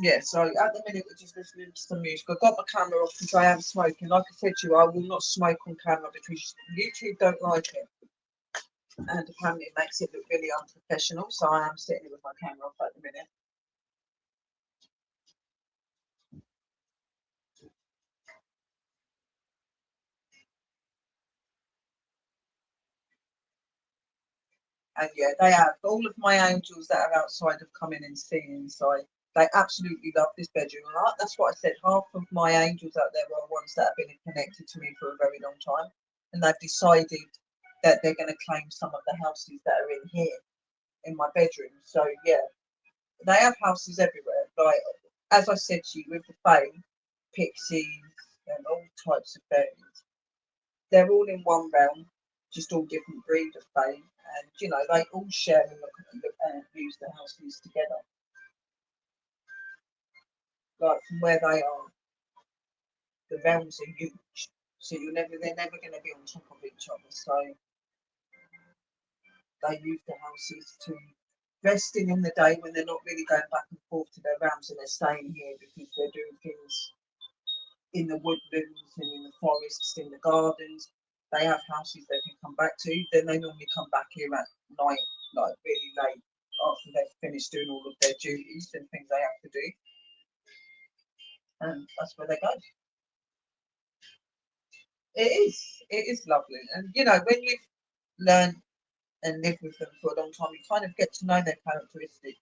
Speaker 1: Yeah, so at the minute we're just listening to some music. I've got my camera off because I am smoking. Like I said to you, I will not smoke on camera because YouTube don't like it. And apparently it makes it look really unprofessional. So I am sitting with my camera off at the minute. And yeah, they have all of my angels that are outside have come in and seen inside. They absolutely love this bedroom. And that's what I said. Half of my angels out there are ones that have been connected to me for a very long time. And they've decided that they're going to claim some of the houses that are in here. in my bedroom. So yeah, they have houses everywhere. Like as I said to you, with the Fae, pixies, and all types of fairies, they're all in one realm, just all different breed of Fae, and you know they all share and look and use the houses together. Like from where they are, the realms are huge, so they're never going to be on top of each other. So they use the houses to resting in the day when they're not really going back and forth to their realms and they're staying here because they're doing things in the woodlands and in the forests, in the gardens. They have houses they can come back to. Then they normally come back here at night, like really late after they've finished doing all of their duties and things they have to do. And that's where they go. It is lovely. And you know, when you've learned and lived with them for a long time, you kind of get to know their characteristics.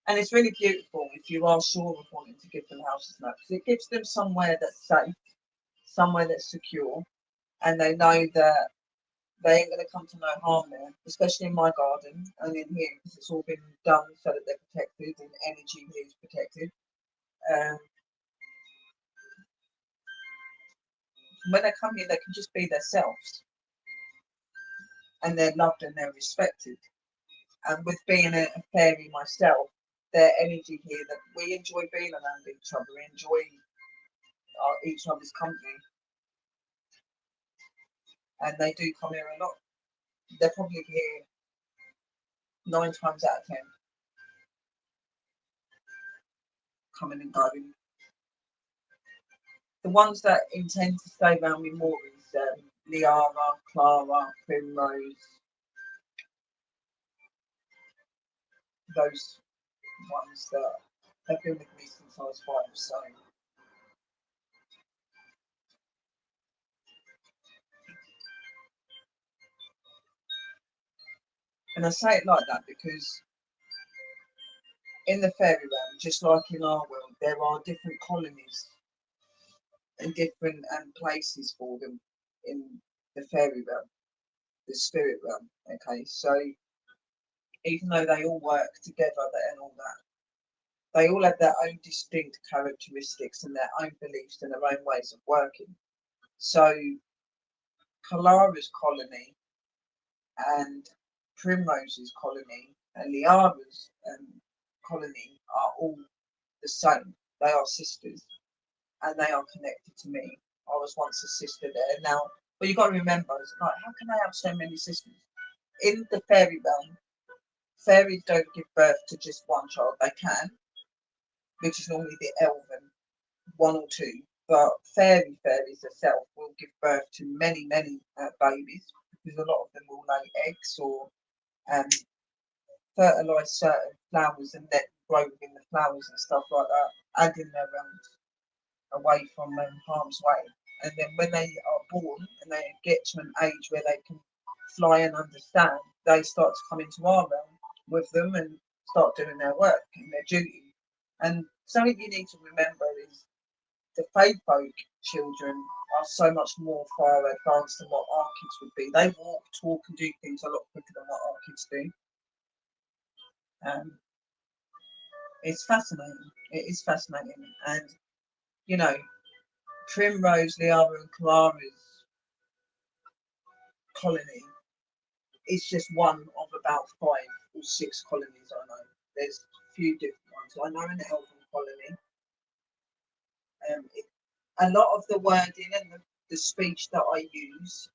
Speaker 1: And it's really beautiful if you are sure of wanting to give them houses now, because it gives them somewhere that's safe, somewhere that's secure, and they know that they ain't going to come to no harm there, especially in my garden and in here, because it's all been done so that they're protected and energy here is protected. Um, when they come here, they can just be themselves, and they're loved and they're respected. And with being a fairy myself, their energy here, that we enjoy being around each other, we enjoy each other's company, and they do come here a lot. They're probably here 9 times out of 10, coming and going. The ones that intend to stay around me more is Liara, Clara, Primrose, those ones that have been with me since I was 5. So, and I say it like that because in the fairy realm, just like in our world, there are different colonies and different places for them in the fairy realm, the spirit realm. Okay, so even though they all work together and all that, they all have their own distinct characteristics and their own beliefs and their own ways of working. So Kalara's colony and Primrose's colony and Liara's colony are all the same. They are sisters and they are connected to me. I was once a sister there. Now, but you've got to remember, it's like, how can they have so many sisters? In the fairy realm, fairies don't give birth to just one child. They can, which is normally the elven, one or two. But fairies herself will give birth to many, many babies because a lot of them will lay eggs or um, fertilise certain flowers and let grow within the flowers and stuff like that, adding their away from harm's way. And then when they are born and they get to an age where they can fly and understand, they start to come into our realm with them and start doing their work and their duty. And something you need to remember is the fae folk children are so much more far advanced than what our kids would be. They walk, talk, and do things a lot quicker than what our kids do. It's fascinating. It is fascinating, and you know, Primrose, Liara, and Clara's colony is just one of about 5 or 6 colonies I know. There's a few different ones. I know an elven colony. A lot of the wording and the speech that I use,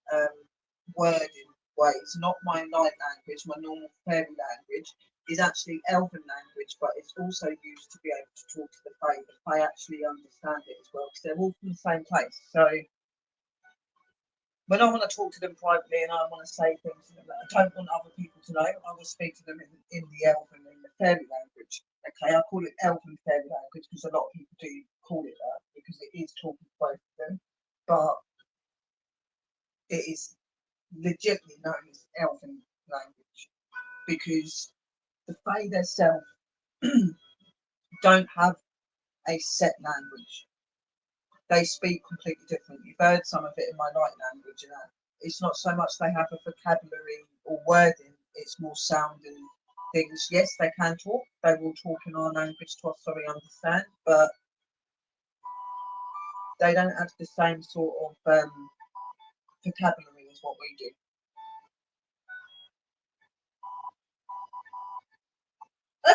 Speaker 1: wording ways, not my light language, my normal fairy language, is actually elven language, but it's also used to be able to talk to the fae. The fae actually understand it as well because they're all from the same place. So when I want to talk to them privately and I want to say things that I don't want other people to know, I will speak to them in the elven, in the fairy language. Okay, I call it elven fairy language because a lot of people do call it that because it is talking to both of them, but it is legitimately known as elven language because the fae themselves don't have a set language. They speak completely different. You've heard some of it in my light language, and that it's not so much they have a vocabulary or wording it's more sound and things. Yes, they can talk. They will talk in our language to us so we understand, but they don't have the same sort of vocabulary as what we do.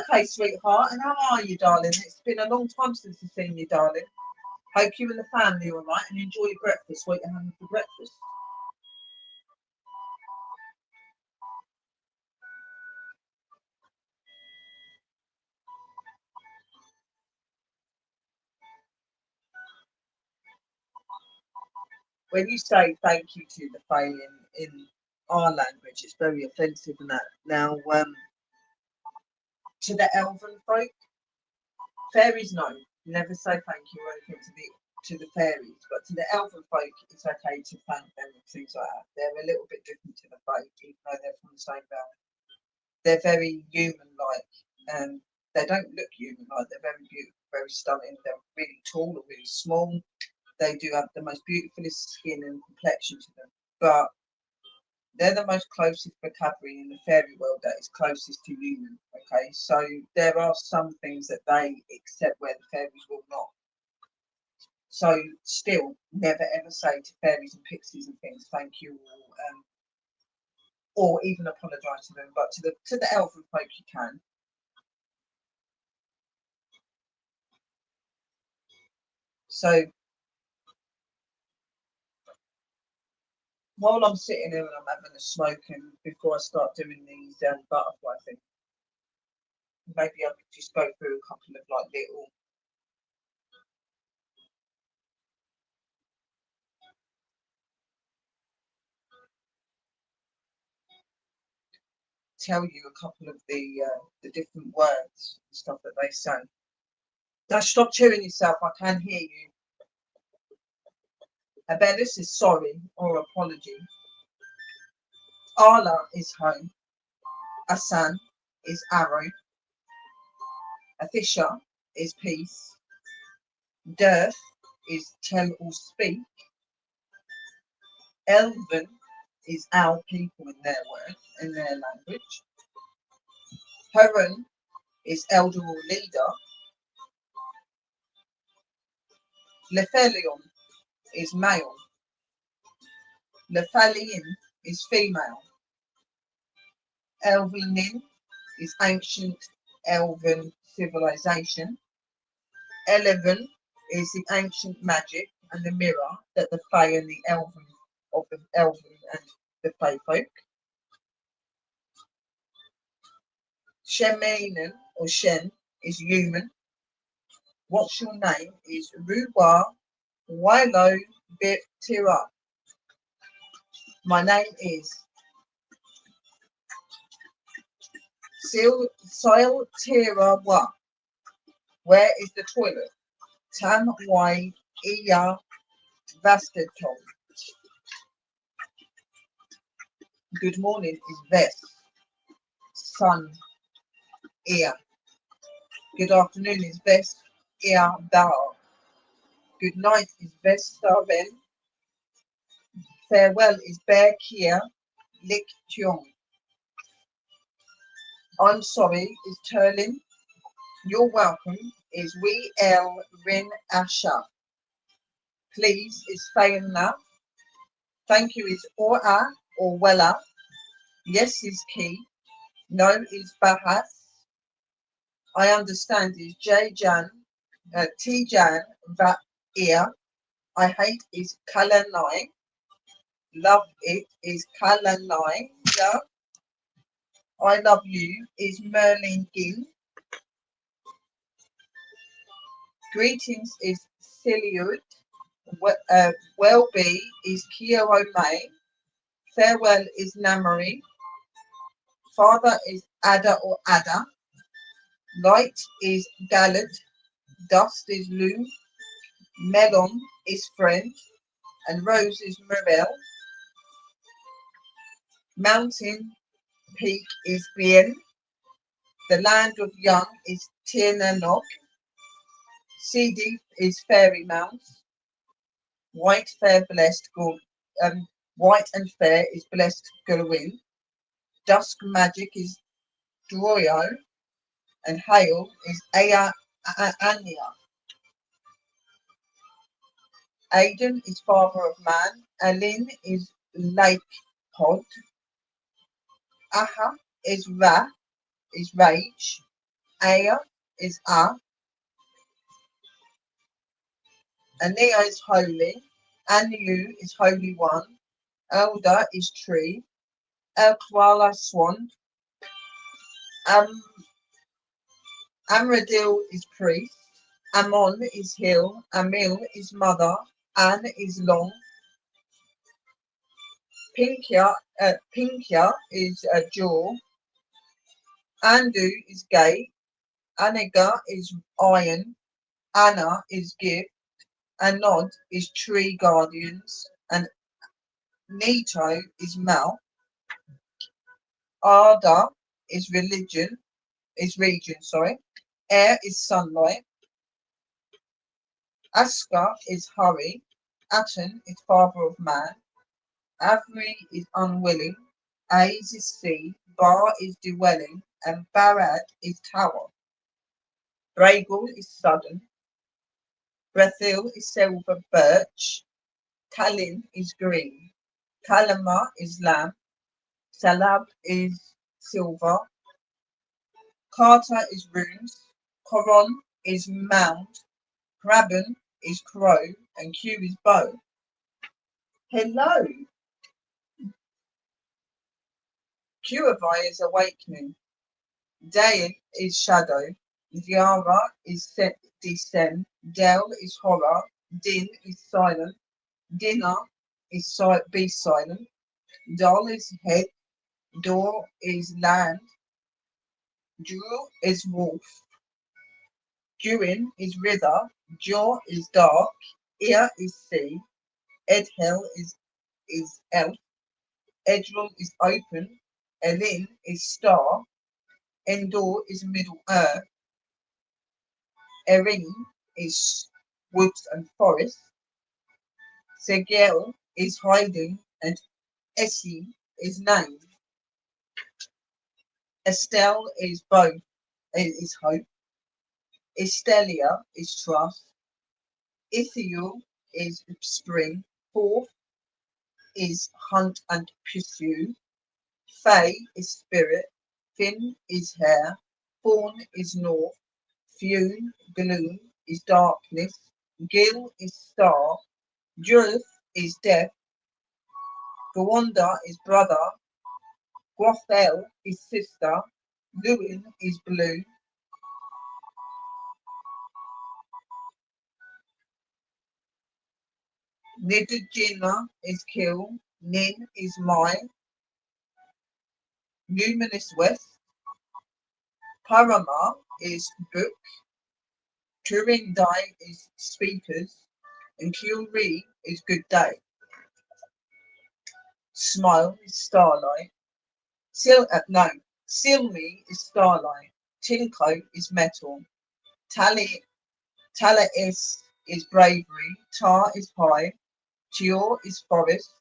Speaker 1: Okay, sweetheart, and how are you, darling? It's been a long time since I've seen you, darling. Hope you and the family are all right and enjoy your breakfast. What you're having for breakfast? When you say thank you to the Fae in our language, it's very offensive and that. Now, to the elven folk, fairies no, never say thank you or anything to the fairies, but to the elven folk, it's okay to thank them and things like that. They're a little bit different to the folk, even though they're from the same realm. They're very human-like, and they don't look human-like. They're very beautiful, very stunning. They're really tall or really small. They do have the most beautifulest skin and complexion to them, but they're the most closest vocabulary in the fairy world that is closest to human. Okay, so there are some things that they accept where the fairies will not. So still, never ever say to fairies and pixies and things thank you, or even apologise to them. But to the elven folk you can. So while I'm sitting here and I'm having a smoke, and before I start doing these butterfly things, maybe I could just go through a couple of like little tell you a couple of the different words and stuff that they say. Now stop chewing yourself. I can hear you. Abellis is sorry or apology. Arla is home. Asan is arrow. Athisha is peace. Dearth is tell or speak. Elven is our people in their word, in their language. Heron is elder or leader. Lefelion is male. Lefalien is female. Elvenin is ancient elven civilization. Eleven is the ancient magic and the mirror that the Fae and the Elven of the Elven and the Fae folk. Shemainen or Shen is human. What's your name is Ruwa Wilo Bit Tira. My name is Sil Tira Wa. Where is the toilet? Tam Wai Iya Vastatom. Good morning is Ves. Sun Ear. Good afternoon is Ves Ear Bar. Good night is Ves Starven. Farewell is Bear Kia Lik Tiong. I'm sorry is Turlin. You're welcome is We El Rin Asha. Please is Fayna. Thank you is Ora or Wella. Yes is Key. No is Bahas. I understand is Jan, Tijan Va Ear. I hate is Kalanai. Love it is Kalanai. Love. I love you is Merlin Gin. Greetings is Siliud. Well-be is Kioro May. Farewell is Namari. Father is Ada or Ada. Light is Galad. Dust is Loom. Melon is friend. And Rose is Mirel. Mountain peak is Bien. The land of young is Tirnanok. Sea deep is Fairy Mount. White fair blessed white and fair is blessed Gulwin. Dusk magic is Droyo, and hail is Anya. Aiden is father of man. Alin is lake pod. Aha is rage. Aya is Ania is holy. Anu is holy one. Elder is tree. Elkwala swan. Am Amradil is priest. Amon is hill. Amil is mother. An is long. Pinkia is jaw. Andu is gate. Aniga is iron. Anna is gift. Anod is tree guardians. And Nito is mouth. Arda is region, sorry. Air is sunlight. Aska is hurry. Aten is father of man. Avri is unwilling. Ais is sea. Bar is dwelling. And Barad is tower. Bragle is sudden. Brethil is silver birch. Talin is green. Kalama is lamb. Salab is silver. Carter is runes. Coron is mound. Graben is crow. And Q is bow. Hello. Curivai is awakening. Dain is shadow. Yara is descend. Del is horror. Din is silent. Dinner is be silent. Dol is head. Door is land. Drew is wolf. Duin is river. Jaw is dark. Ear is sea. Edhel is elf. Edril is open. Elin is star. Endor is middle earth. Erin is woods and forest. Segel is hiding. And Essie is name. Estelle is both is hope. Estelia is trust. Ithiel is spring. Fourth is hunt and pursue. Fae is spirit. Finn is hair. Fawn is north. Fune, gloom, is darkness. Gil is star. Julith is death. Gawanda is brother. Guathel is sister. Lewin is blue. Nidujina is kill. Nin is mine. Numinous west. Parama is book. Turindai is speakers. And Kyuri is good day. Smile is starlight. No. Silmi is starlight. Tinko is metal. Tali Tala is bravery. Tar is high. Tior is forest.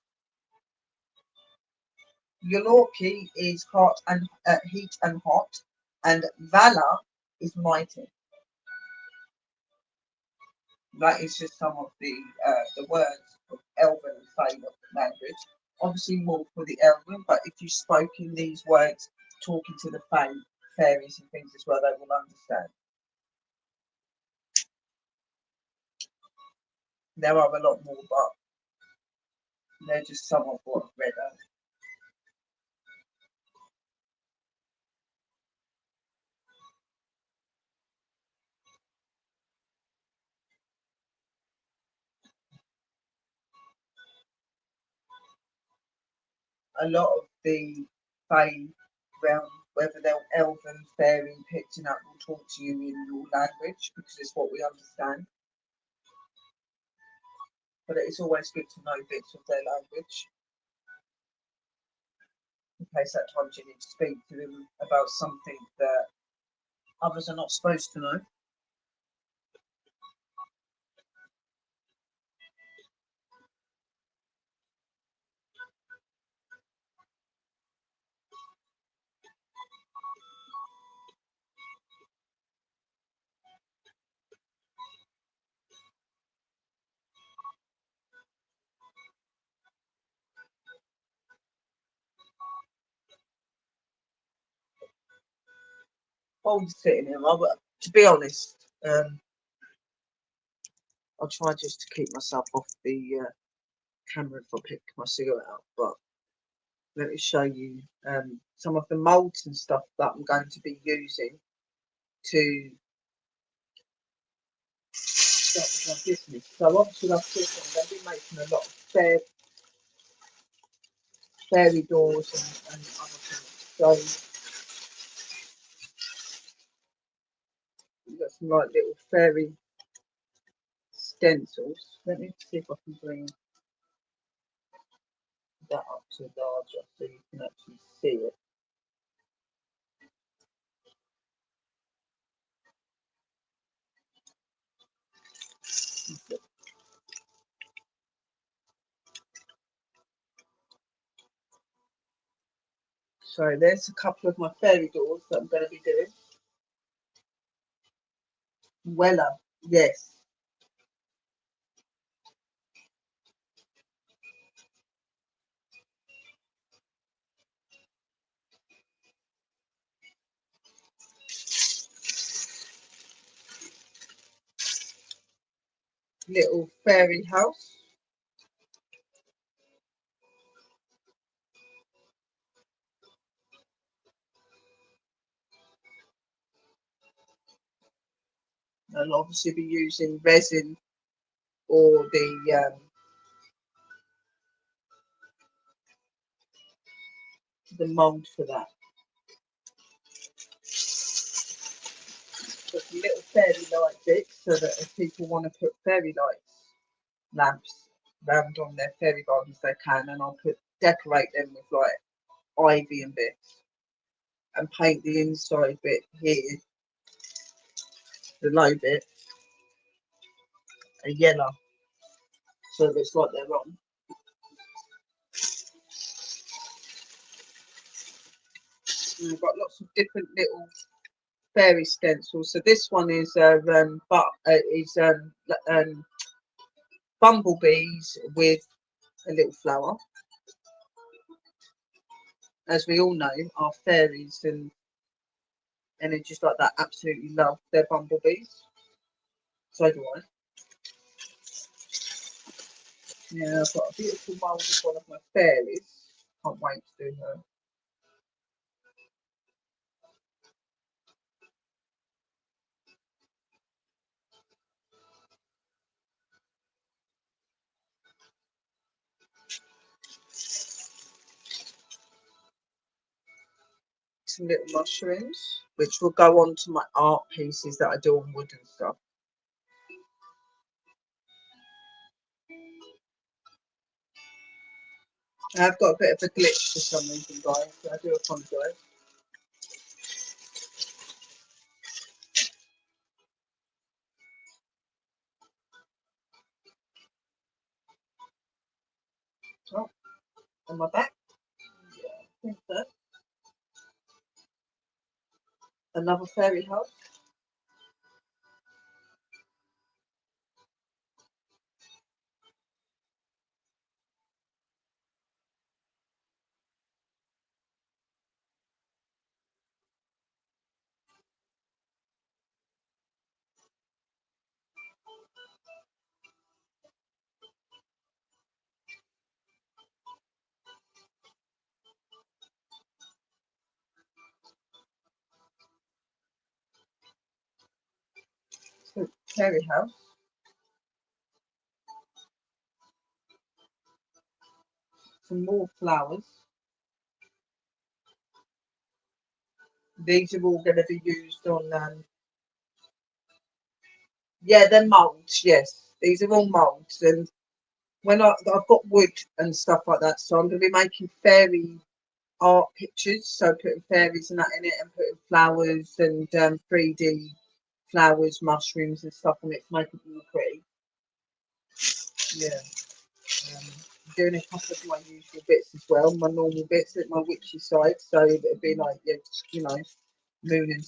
Speaker 1: Yolorki is hot and heat and hot. And Vala is mighty. That is just some of the words of Elven and Fae language. Obviously more for the Elven, but if you spoke in these words, talking to the Fae, fairies and things as well, they will understand. There are a lot more, but they're just some of what I've read out. A lot of the Fae realm, whether they're Elven, Fairy, picking up, will talk to you in your language because it's what we understand. But it's always good to know bits of their language in case at times you need to speak to them about something that others are not supposed to know. bold of sitting here. To be honest, I'll try just to keep myself off the camera if I pick my cigarette up. But let me show you some of the moulds and stuff that I'm going to be using to start my business. So obviously, like I said, I'm going to be making a lot of fairy doors and other things. So we've got some like little fairy stencils. Let me see if I can bring that up to larger so you can actually see it. So there's a couple of my fairy doors that I'm going to be doing. Weller, yes. Little fairy house. I'll obviously be using resin or the mould for that. Got some little fairy light bits so that if people want to put fairy lights, lamps round on their fairy gardens, they can, and I'll decorate them with like ivy and bits, and paint the inside bit here, the low bit, a yellow, so that it's like they're on. And I've got lots of different little fairy stencils. So this one is bumblebees with a little flower. As we all know, our fairies and energies like that absolutely love their bumblebees. So do I. Yeah, I've got a beautiful mould of one of my fairies. Can't wait to do her. Some little mushrooms, which will go on to my art pieces that I do on wood and stuff. I've got a bit of a glitch for some reason, guys, so I do apologise. Oh, am I back? Yeah, I think so. Another fairy house. So, fairy house. Some more flowers. These are all going to be used on, yeah, they're moulds, yes. These are all moulds. And when I've got wood and stuff like that, so I'm going to be making fairy art pictures. So putting fairies and that in it and putting flowers and 3D flowers, mushrooms and stuff on it to make it really pretty. Yeah. Doing a couple of my usual bits as well, my normal bits at my witchy side. So it'd be like, yeah, you know, moon and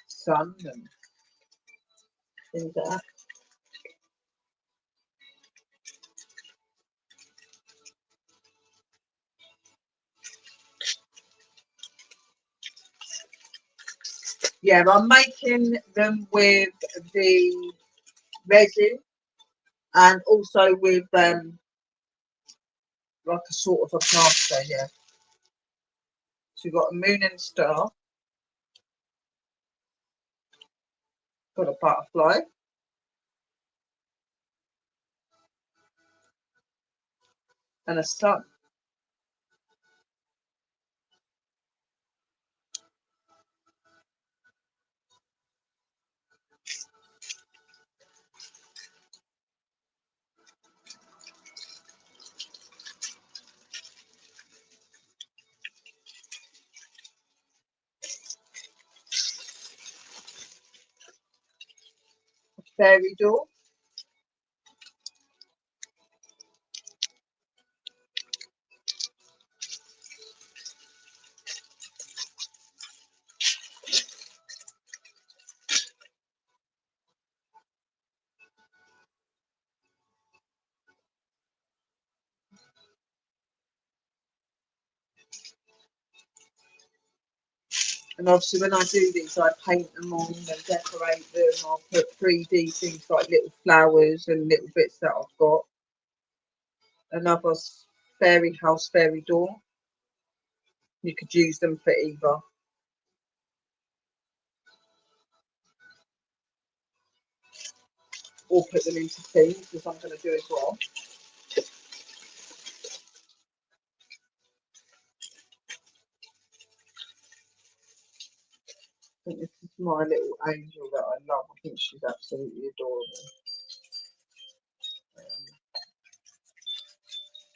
Speaker 1: sun and things like that. Yeah, I'm making them with the resin and also with like a sort of a plaster, yeah. So you've got a moon and star, got a butterfly, and a sun. Fairy door. And obviously when I do these, I paint them on and decorate them. I'll put 3D things like little flowers and little bits that I've got. Another fairy house, fairy door. You could use them for either. Or put them into things, as I'm going to do as well. I think this is my little angel that I love. I think she's absolutely adorable.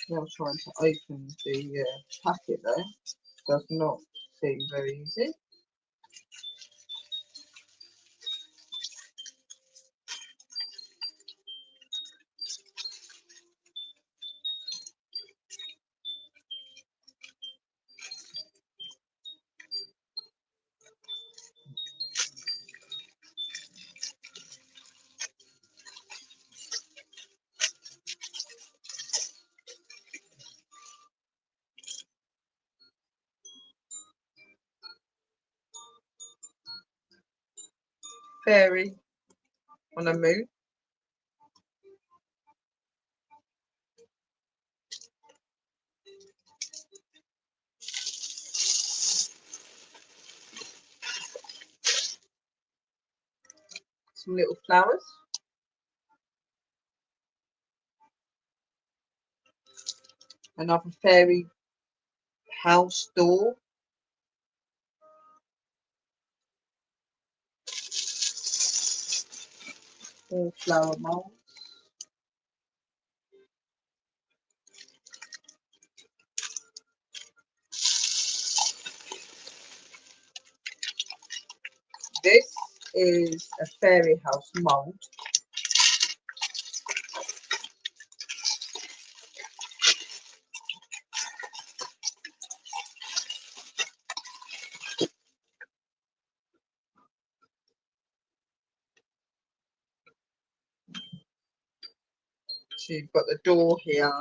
Speaker 1: Now trying to open the packet there. Does not seem very easy. Fairy on a moon. Some little flowers. Another fairy house door. All flower mold. This is a fairy house mold. So you've got the door here,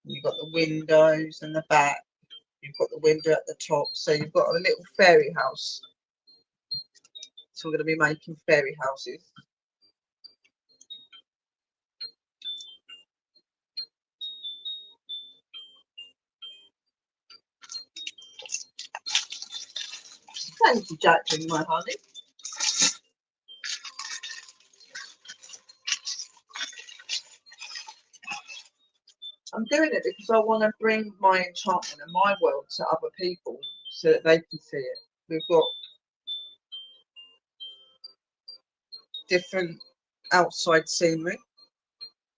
Speaker 1: you've got the windows and the back, you've got the window at the top, so you've got a little fairy house. So we're going to be making fairy houses. Thank you, Jacqueline, my honey. I'm doing it because I want to bring my enchantment and my world to other people so that they can see it. We've got different outside scenery,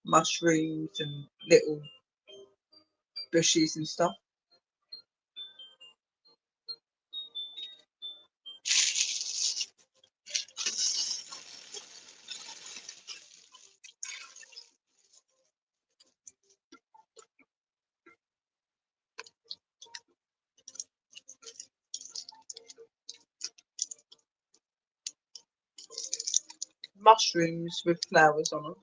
Speaker 1: mushrooms and little bushes and stuff. Mushrooms with flowers on them.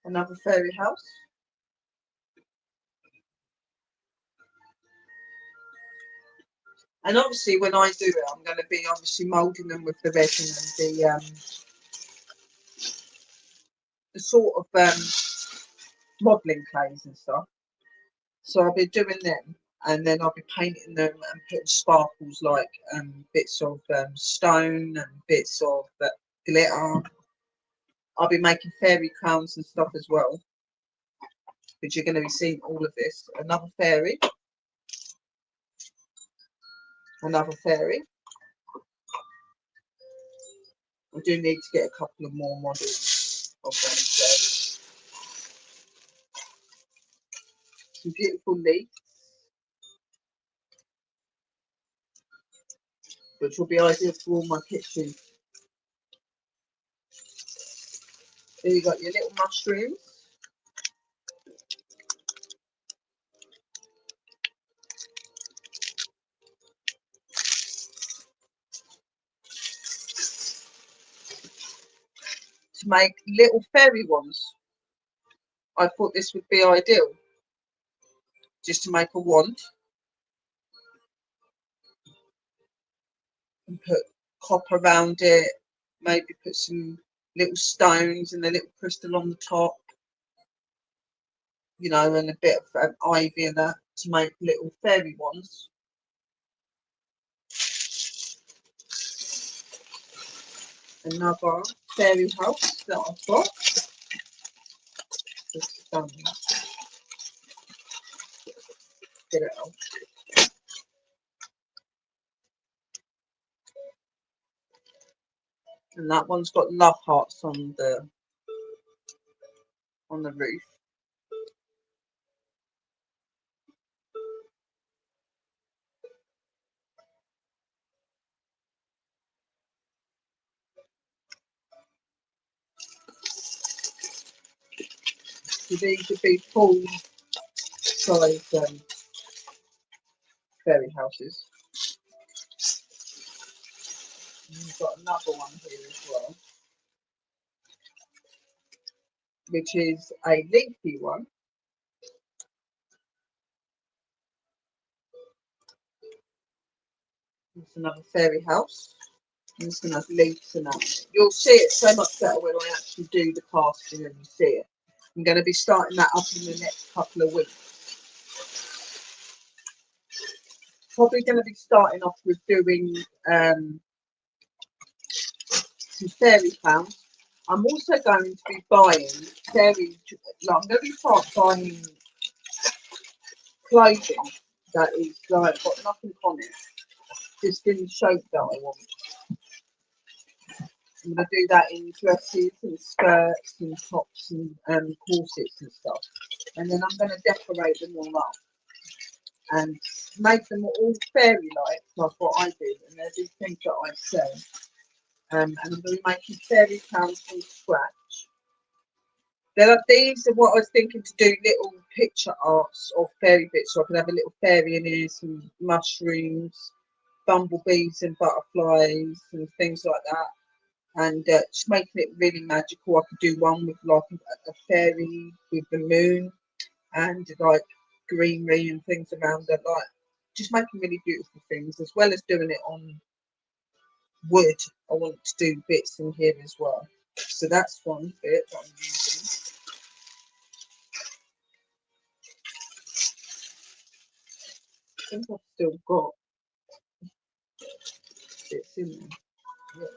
Speaker 1: Another fairy house. And obviously when I do it, I'm going to be obviously moulding them with the resin and the sort of modelling clays and stuff. So I'll be doing them, and then I'll be painting them and putting sparkles like bits of stone and bits of glitter. I'll be making fairy crowns and stuff as well, which you're going to be seeing all of this. Another fairy, another fairy. I do need to get a couple of more models of them fairies. Some beautiful leaves, which will be ideal for all my kitchen. Then you got your little mushrooms. To make little fairy ones. I thought this would be ideal. Just to make a wand and put copper around it, maybe put some little stones and a little crystal on the top, you know, and a bit of ivy and that to make little fairy wands. Another fairy house that I've got. Just get it out. And that one's got love hearts on the roof. So these would be full size fairy houses. And we've got another one here as well, which is a leafy one. It's another fairy house. And it's going to have leaves and that. You'll see it so much better when I actually do the casting and you see it. I'm going to be starting that up in the next couple of weeks. Probably going to be starting off with doing some fairy crowns. I'm also going to be buying fairy, I'm going to be buying clothing that is like got nothing on it, just in the shape that I want. I'm going to do that in dresses and skirts and tops and corsets and stuff. And then I'm going to decorate them all up and make them all fairy-like, like what I do. And there's these things that I sell. And I'm going to be making fairy crowns from scratch. These are what I was thinking to do, little picture arts of fairy bits. So I can have a little fairy in here, some mushrooms, bumblebees and butterflies and things like that. And just making it really magical. I could do one with like a fairy with the moon and like greenery and things around it, like just making really beautiful things, as well as doing it on wood. I want to do bits in here as well. So that's one bit that I'm using. I think I've still got bits in there. Yeah.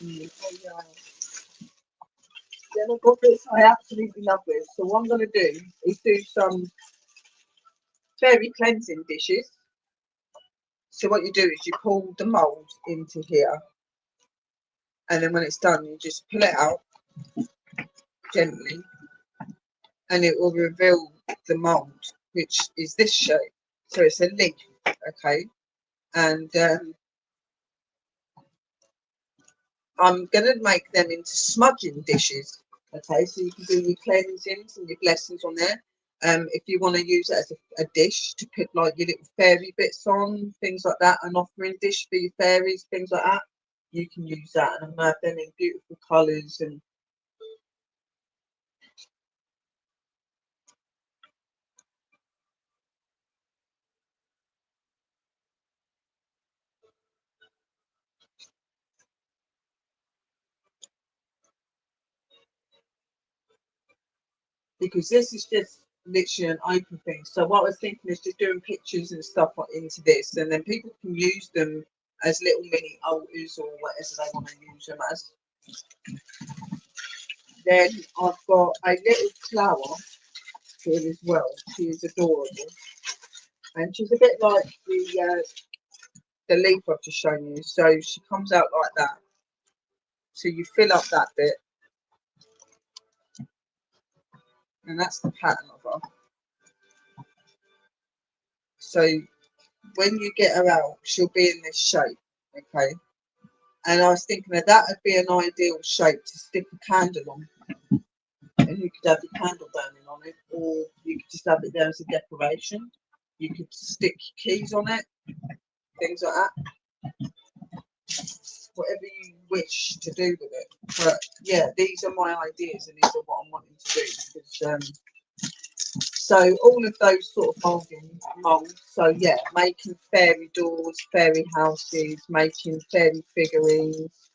Speaker 1: Oh, yeah. Then I've got this I absolutely love this. So what I'm going to do is do some fairy cleansing dishes. So what you do is you pull the mould into here, and then when it's done, you just pull it out gently, and it will reveal the mould, which is this shape. So it's a leaf, okay? And I'm going to make them into smudging dishes, okay? So you can do your cleansings and your blessings on there. If you want to use it as a dish to put like your little fairy bits on, things like that, an offering dish for your fairies, things like that, you can use that. And I'm going to have them in beautiful colours and because this is just literally an open thing. So what I was thinking is just doing pictures and stuff into this, and then people can use them as little mini altars or whatever they want to use them as. Then I've got a little flower here as well. She is adorable, and she's a bit like the leaf I've just shown you. So she comes out like that. So you fill up that bit, and that's the pattern of her. So when you get her out, she'll be in this shape, okay? And I was thinking that would be an ideal shape to stick a candle on. And you could have your candle burning on it, or you could just have it there as a decoration. You could stick keys on it, things like that. Whatever you wish to do with it. But yeah, these are my ideas, and these are what I'm wanting to do. Because, so all of those sort of molds. So yeah, making fairy doors, fairy houses, making fairy figurines.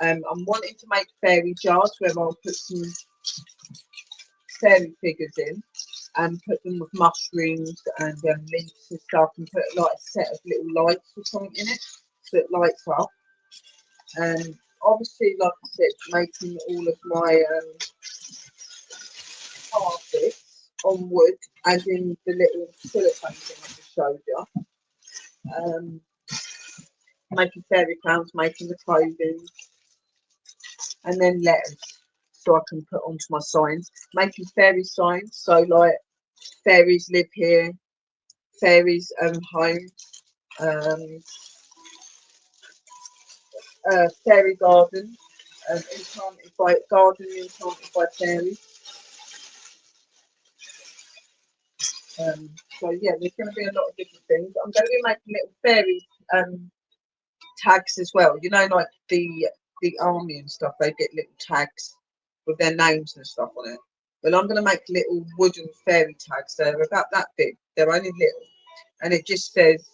Speaker 1: I'm wanting to make fairy jars where I'll put some fairy figures in and put them with mushrooms and leaves and stuff, and put like a set of little lights or something in it so it lights up. And obviously, like I said, making all of my carpets on wood, as in the little silicone thing I just showed you. Making fairy crowns, making the clothing, and then letters so I can put onto my signs. Making fairy signs, so like fairies live here, fairies home, fairy garden, enchanted by fairies. So yeah, there's going to be a lot of different things. I'm going to be making little fairy tags as well. You know, like the army and stuff, they get little tags with their names and stuff on it. But I'm going to make little wooden fairy tags. They're about that big. They're only little, and it just says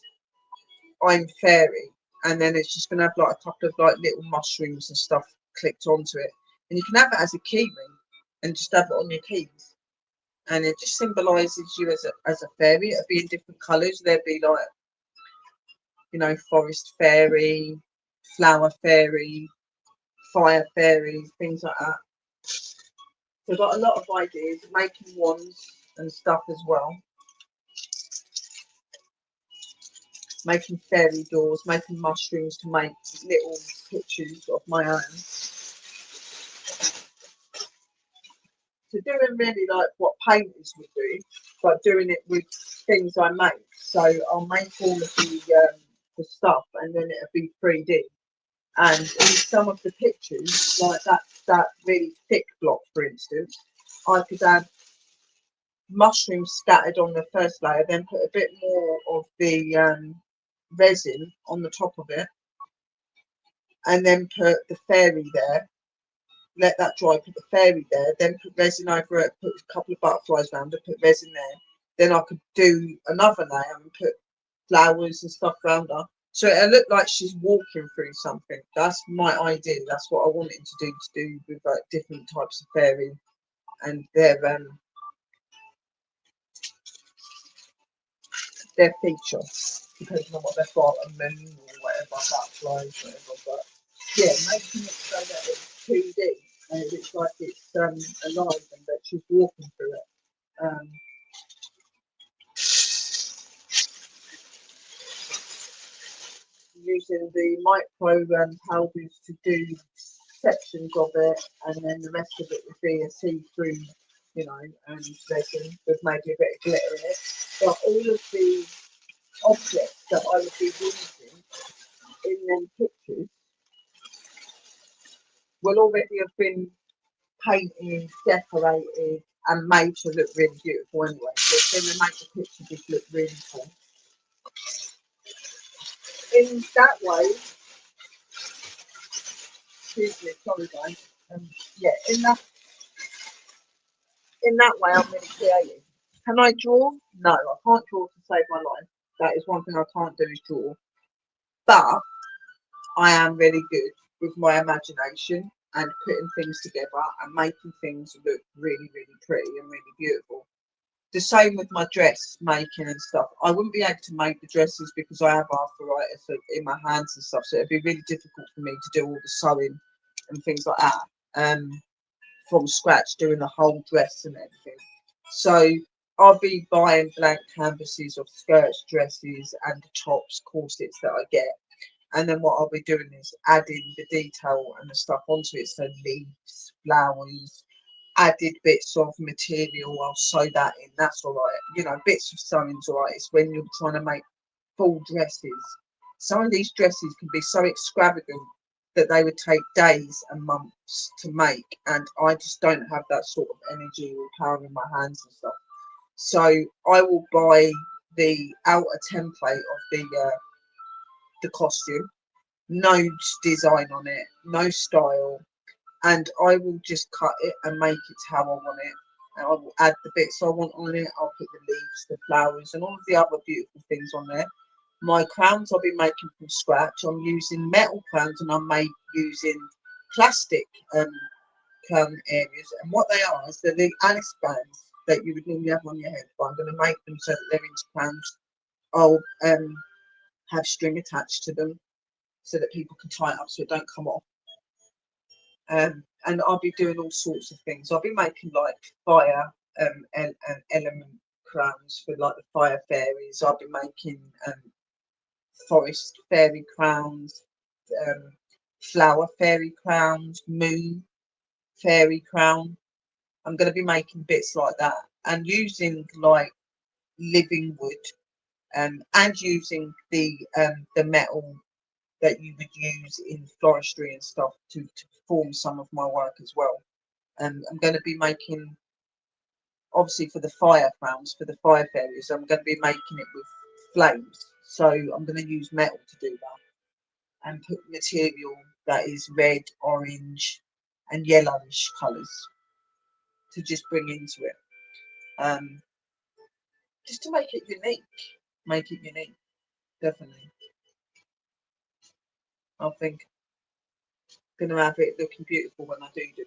Speaker 1: I'm fairy, and then it's just going to have like a couple of like little mushrooms and stuff clicked onto it, and you can have it as a key ring and just have it on your keys, and it just symbolises you as a fairy. It'll be in different colours. There'll be like, you know, forest fairy, flower fairy, fire fairies, things like that. So I've got a lot of ideas, making wands and stuff as well. Making fairy doors, making mushrooms to make little pictures of my own. So doing really like what painters would do, but doing it with things I make. So I'll make all of the stuff, and then it'll be 3D. And in some of the pictures, like that really thick block, for instance, I could add mushrooms scattered on the first layer, then put a bit more of the resin on the top of it, and then put the fairy there. Let that dry, put the fairy there, then put resin over it, put a couple of butterflies around it, put resin there. Then I could do another layer and put flowers and stuff around her. So it looked like she's walking through something. That's my idea. That's what I wanted to do with like different types of fairy and their feature, depending on what they've got, a moon or whatever, butterflies, whatever. But yeah, making it so that it's 2D and it looks like it's alive and that she's walking through it. Using the micro powders to do sections of it, and then the rest of it would be a see-through, you know, resin with maybe a bit of glitter in it. But all of the objects that I would be using in them pictures will already have been painted, decorated, and made to look really beautiful anyway. So it's going to make the picture just look really cool. In that way, excuse me, sorry guys. Yeah, in that way, I'm really creative. Can I draw? No, I can't draw to save my life. That is one thing I can't do is draw. But I am really good with my imagination and putting things together and making things look really, really pretty and really beautiful. The same with my dress making and stuff. I wouldn't be able to make the dresses because I have arthritis in my hands and stuff, so it'd be really difficult for me to do all the sewing and things like that from scratch, doing the whole dress and everything. So I'll be buying blank canvases of skirts, dresses, and the tops, corsets that I get. And then what I'll be doing is adding the detail and the stuff onto it. So leaves, flowers, added bits of material, I'll sew that in. That's all right. You know, bits of sewing's all right. It's when you're trying to make full dresses. Some of these dresses can be so extravagant that they would take days and months to make, and I just don't have that sort of energy or power in my hands and stuff. So I will buy the outer template of the costume, no design on it, no style, and I will just cut it and make it how I want it. And I will add the bits I want on it. I'll put the leaves, the flowers, and all of the other beautiful things on there. My crowns I'll be making from scratch. I'm using metal crowns and I'm using plastic crown areas. And what they are is they're the Alice bands that you would normally have on your head, but I'm going to make them so that they're into crowns. I'll have string attached to them so that people can tie it up so it don't come off. And I'll be doing all sorts of things. I'll be making like fire and element crowns for like the fire fairies. I'll be making forest fairy crowns, flower fairy crowns, moon fairy crown. I'm going to be making bits like that and using like living wood and using the metal that you would use in floristry and stuff to form some of my work as well. I'm going to be making, obviously for the fire crowns, for the fire fairies, I'm going to be making it with flames. So I'm going to use metal to do that and put material that is red, orange and yellowish colours to just bring into it. Just to make it unique. Make it unique, definitely. I think I'm going to have it looking beautiful when I do them.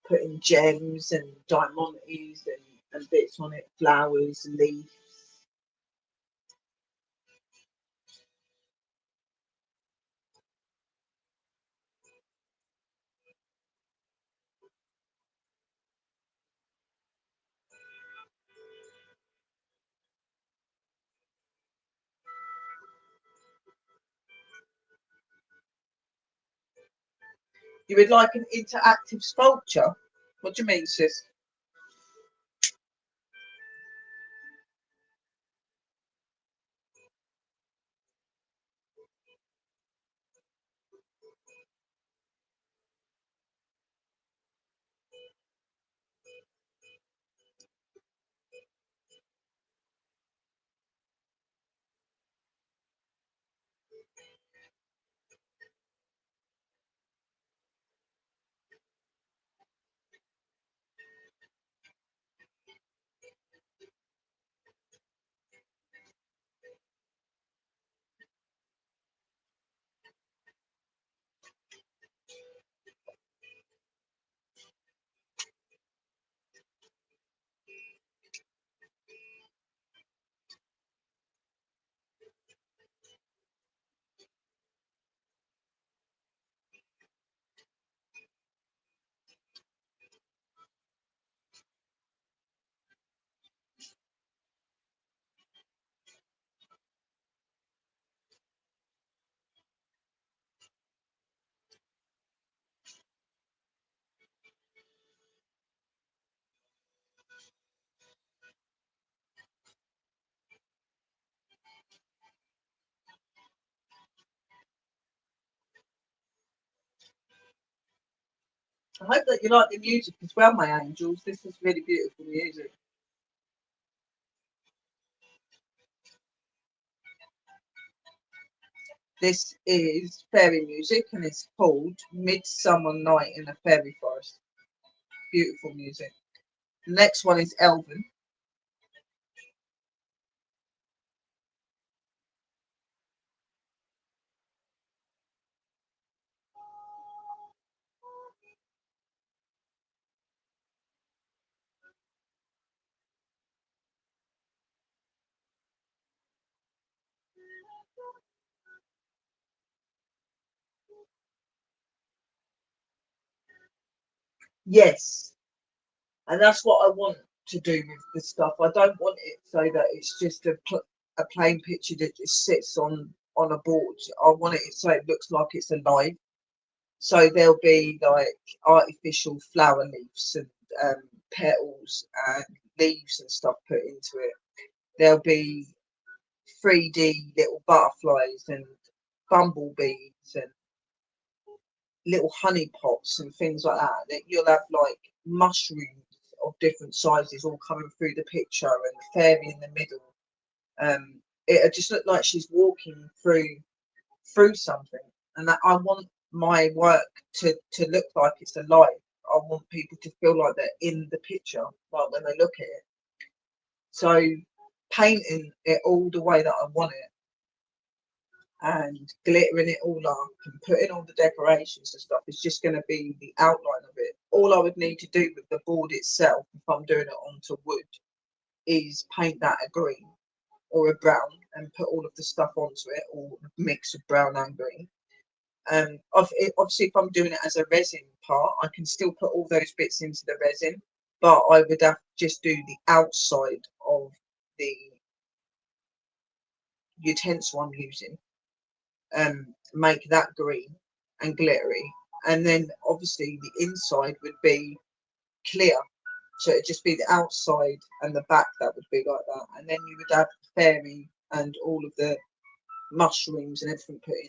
Speaker 1: Putting gems and diamantes and bits on it, flowers, leaves. You would like an interactive sculpture? What do you mean, sis? I hope that you like the music as well, my angels. This is really beautiful music. This is fairy music and it's called Midsummer Night in a Fairy Forest. Beautiful music. The next one is Elven. Yes, and that's what I want to do with the stuff. I don't want it so that it's just a plain picture that just sits on a board. I want it so it looks like it's alive. So there'll be like artificial flower leaves and petals and leaves and stuff put into it. There'll be 3D little butterflies and bumblebees and little honey pots and things like that. That you'll have like mushrooms of different sizes all coming through the picture and the fairy in the middle. It just look like she's walking through something, and that I want my work to look like it's alive. I want people to feel like they're in the picture, like when they look at it. So painting it all the way that I want it and glittering it all up and putting all the decorations and stuff is just going to be the outline of it. All I would need to do with the board itself, if I'm doing it onto wood, is paint that a green or a brown and put all of the stuff onto it, or a mix of brown and green. Obviously, if I'm doing it as a resin part, I can still put all those bits into the resin, but I would have to just do the outside of the utensil I'm using, make that green and glittery, and then obviously the inside would be clear. So it'd just be the outside and the back that would be like that, and then you would have the fairy and all of the mushrooms and everything put in,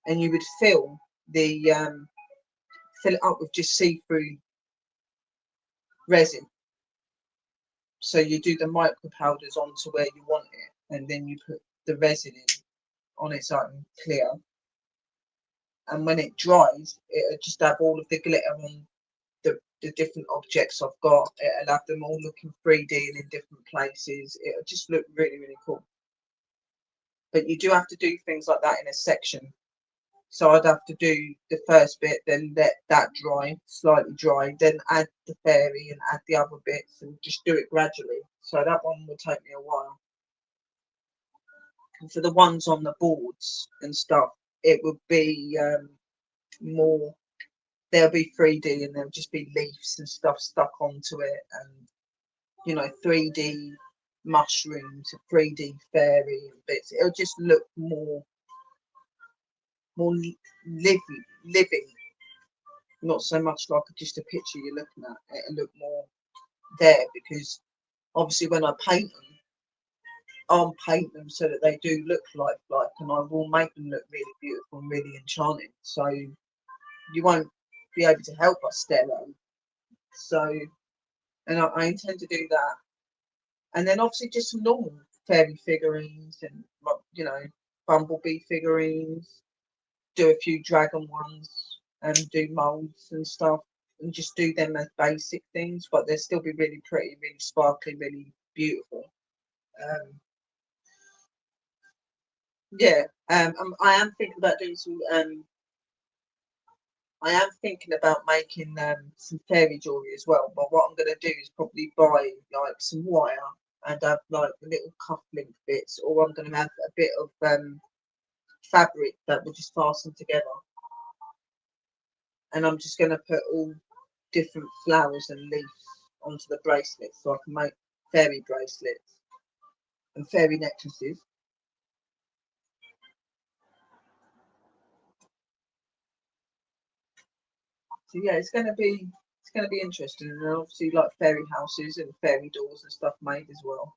Speaker 1: and you would fill it up with just see-through resin. So you do the micro powders onto where you want it, and then you put the resin in on its own clear, and when it dries it'll just have all of the glitter on the different objects I've got. It'll have them all looking 3D and in different places. It'll just look really, really cool. But you do have to do things like that in a section. So I'd have to do the first bit, then let that dry, slightly dry, then add the fairy and add the other bits and just do it gradually. So that one will take me a while. And for the ones on the boards and stuff, it would be more, they'll be 3D and there'll just be leaves and stuff stuck onto it, and 3D mushrooms, a 3D fairy and bits. It'll just look more living, not so much like just a picture you're looking at. It'll look more there, because obviously when I paint them, I'll paint them so that they do look like, and I will make them look really beautiful and really enchanting. So you won't be able to help but stare at them. So, and I intend to do that. And then obviously just some normal fairy figurines and, bumblebee figurines, do a few dragon ones and do molds and stuff, and just do them as basic things, but they'll still be really pretty, really sparkly, really beautiful. Yeah, I am thinking about doing some. I am thinking about making some fairy jewelry as well. But what I'm going to do is probably buy like some wire and have like the little cufflink bits, or I'm going to have a bit of fabric that will just fasten together. And I'm just going to put all different flowers and leaves onto the bracelets, so I can make fairy bracelets and fairy necklaces. So yeah, it's gonna be interesting, and obviously like fairy houses and fairy doors and stuff made as well.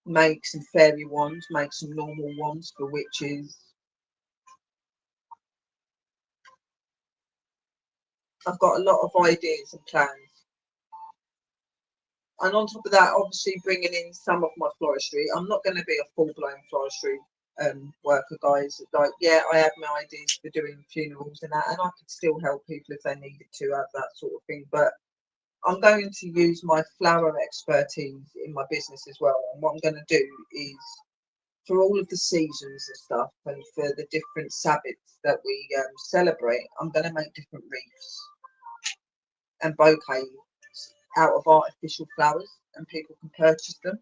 Speaker 1: Make some fairy wands, make some normal wands for witches. I've got a lot of ideas and plans. And on top of that, obviously bringing in some of my floristry. I'm not going to be a full-blown floristry worker, guys. Like, yeah, I have my ideas for doing funerals and that, and I could still help people if they needed to have that sort of thing. But I'm going to use my flower expertise in my business as well. And what I'm going to do is, for all of the seasons and stuff, and for the different Sabbats that we celebrate, I'm going to make different wreaths and bouquets out of artificial flowers, and people can purchase them.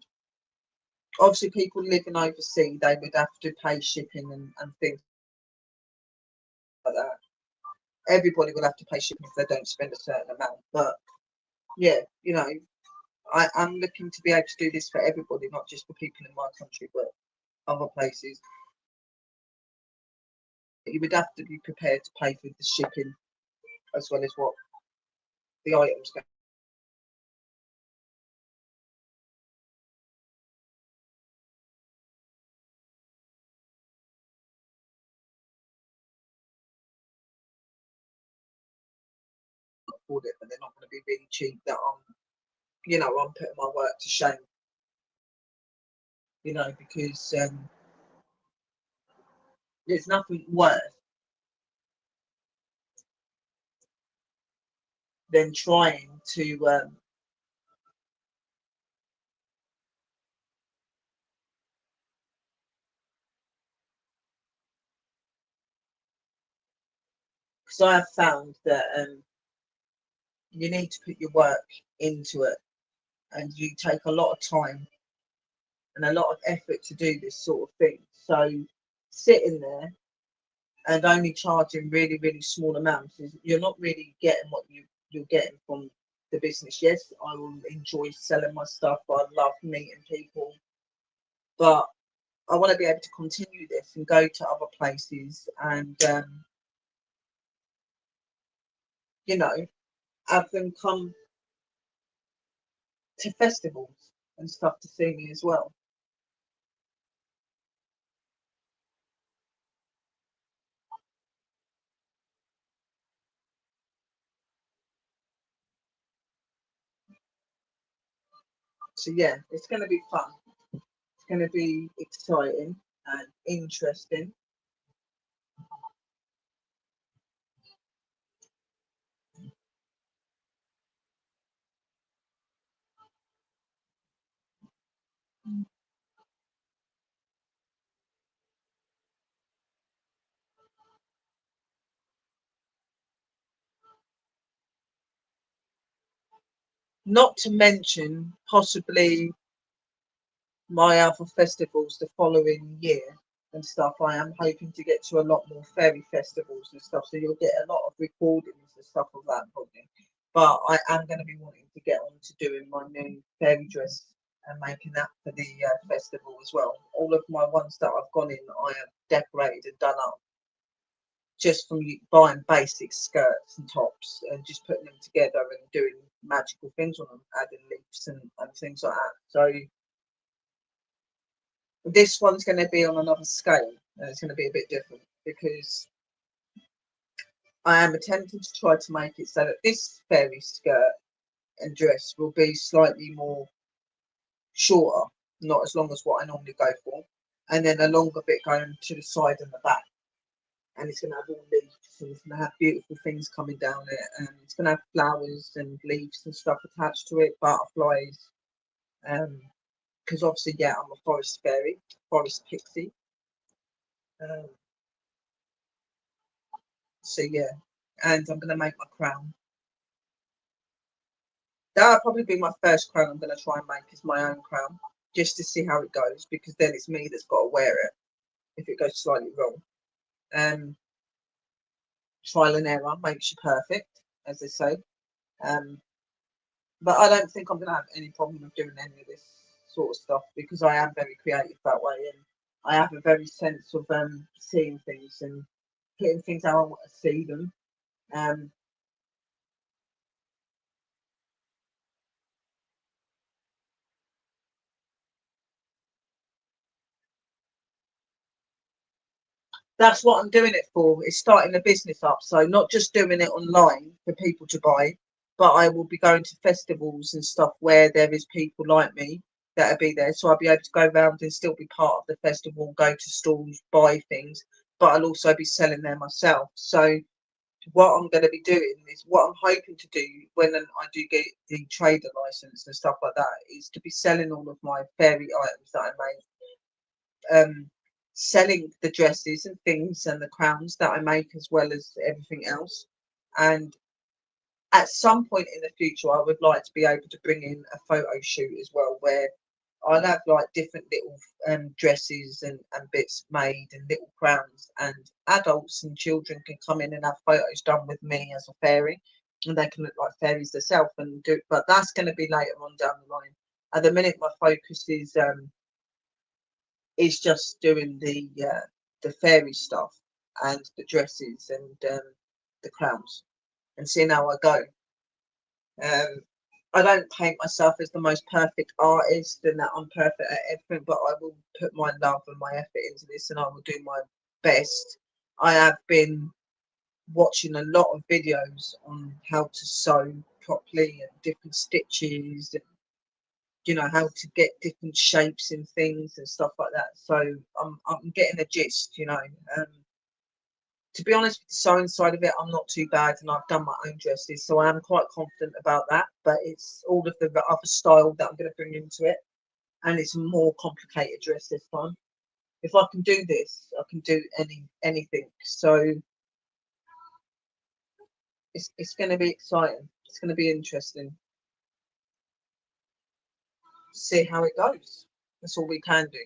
Speaker 1: Obviously, people living overseas, they would have to pay shipping and things like that. Everybody will have to pay shipping if they don't spend a certain amount. But yeah, you know, I'm looking to be able to do this for everybody, not just for people in my country, but other places. You would have to be prepared to pay for the shipping as well as what the items go. Afford it, but they're not going to be really cheap. That I'm putting my work to shame, because there's nothing worse than trying to because I have found that you need to put your work into it, and you take a lot of time and a lot of effort to do this sort of thing. So sitting there and only charging really, really small amounts is you're not really getting what you're getting from the business. Yes, I will enjoy selling my stuff. I love meeting people, but I want to be able to continue this and go to other places and you know have them come to festivals and stuff to see me as well. So yeah, it's going to be fun. It's going to be exciting and interesting. Not to mention possibly my other festivals the following year and stuff. I am hoping to get to a lot more fairy festivals and stuff, so you'll get a lot of recordings and stuff of that probably. But I am going to be wanting to get on to doing my new fairy dress and making that for the festival as well. All of my ones that I've gone in, I have decorated and done up just from buying basic skirts and tops and just putting them together and doing magical things on them, adding leaves and things like that. So this one's going to be on another scale, and it's going to be a bit different because I am attempting to try to make it so that this fairy skirt and dress will be slightly more shorter, not as long as what I normally go for, and then a longer bit going to the side and the back. And it's going to have all leaves, and it's going to have beautiful things coming down it, and it's going to have flowers and leaves and stuff attached to it, butterflies. Because obviously, yeah, I'm a forest fairy, forest pixie. Um, so yeah, and I'm going to make my crown. That'll probably be my first crown I'm going to try and make is my own crown, just to see how it goes, because then it's me that's got to wear it if it goes slightly wrong. Um, Trial and error makes you perfect, as they say. Um, but I don't think I'm going to have any problem with doing any of this sort of stuff because I am very creative that way, and I have a very sense of seeing things and putting things how I want to see them. Um, that's what I'm doing it for. Is starting a business up. So not just doing it online for people to buy, but I will be going to festivals and stuff where there is people like me that'll be there. So I'll be able to go around and still be part of the festival, go to stalls, buy things, but I'll also be selling them myself. So what I'm going to be doing is what I'm hoping to do when I do get the trader license and stuff like that is to be selling all of my fairy items that I make, selling the dresses and things and the crowns that I make as well as everything else. And at some point in the future, I would like to be able to bring in a photo shoot as well, where I'll have like different little dresses and bits made and little crowns, and adults and children can come in and have photos done with me as a fairy, and they can look like fairies themselves and do. But that's going to be later on down the line. At the minute, my focus is just doing the fairy stuff and the dresses and the crowns, and seeing how I go. Um, I don't paint myself as the most perfect artist and that I'm perfect at everything, but I will put my love and my effort into this, and I will do my best. I have been watching a lot of videos on how to sew properly and different stitches, and how to get different shapes and things and stuff like that. So I'm getting a gist. To be honest, with the sewing side of it, I'm not too bad, and I've done my own dresses, so I am quite confident about that. But it's all of the other style that I'm going to bring into it, and it's a more complicated dress this time. If I can do this, I can do anything. So it's going to be exciting. It's going to be interesting. See how it goes. That's all we can do.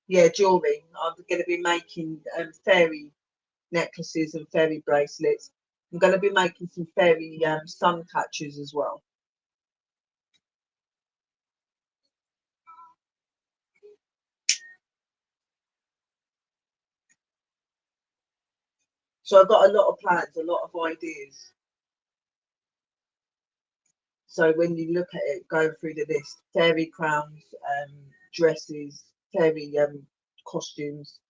Speaker 1: Yeah, jewelry. I'm going to be making fairy necklaces and fairy bracelets. I'm going to be making some fairy sun catchers as well. So I've got a lot of plans, a lot of ideas. So when you look at it, going through the list, fairy crowns, dresses, fairy costumes,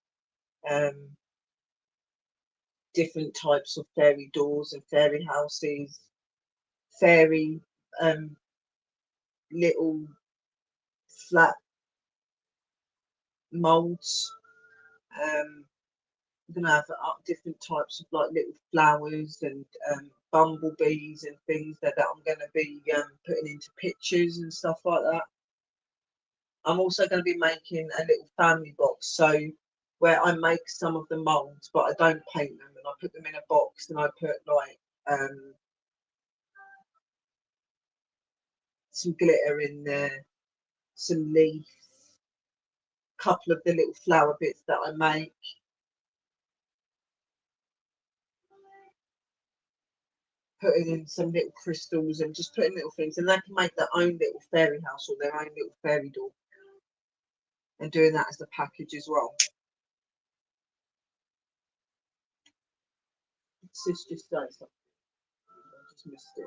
Speaker 1: um, different types of fairy doors and fairy houses, fairy um, little flat molds. I'm gonna have different types of like little flowers and bumblebees and things that I'm gonna be putting into pictures and stuff like that. I'm also going to be making a little family box, so where I make some of the molds, but I don't paint them, and I put them in a box, and I put like some glitter in there, some leaves, a couple of the little flower bits that I make. Putting in some little crystals and just putting little things, and they can make their own little fairy house or their own little fairy door, and doing that as the package as well. Sis just say something. I just missed it.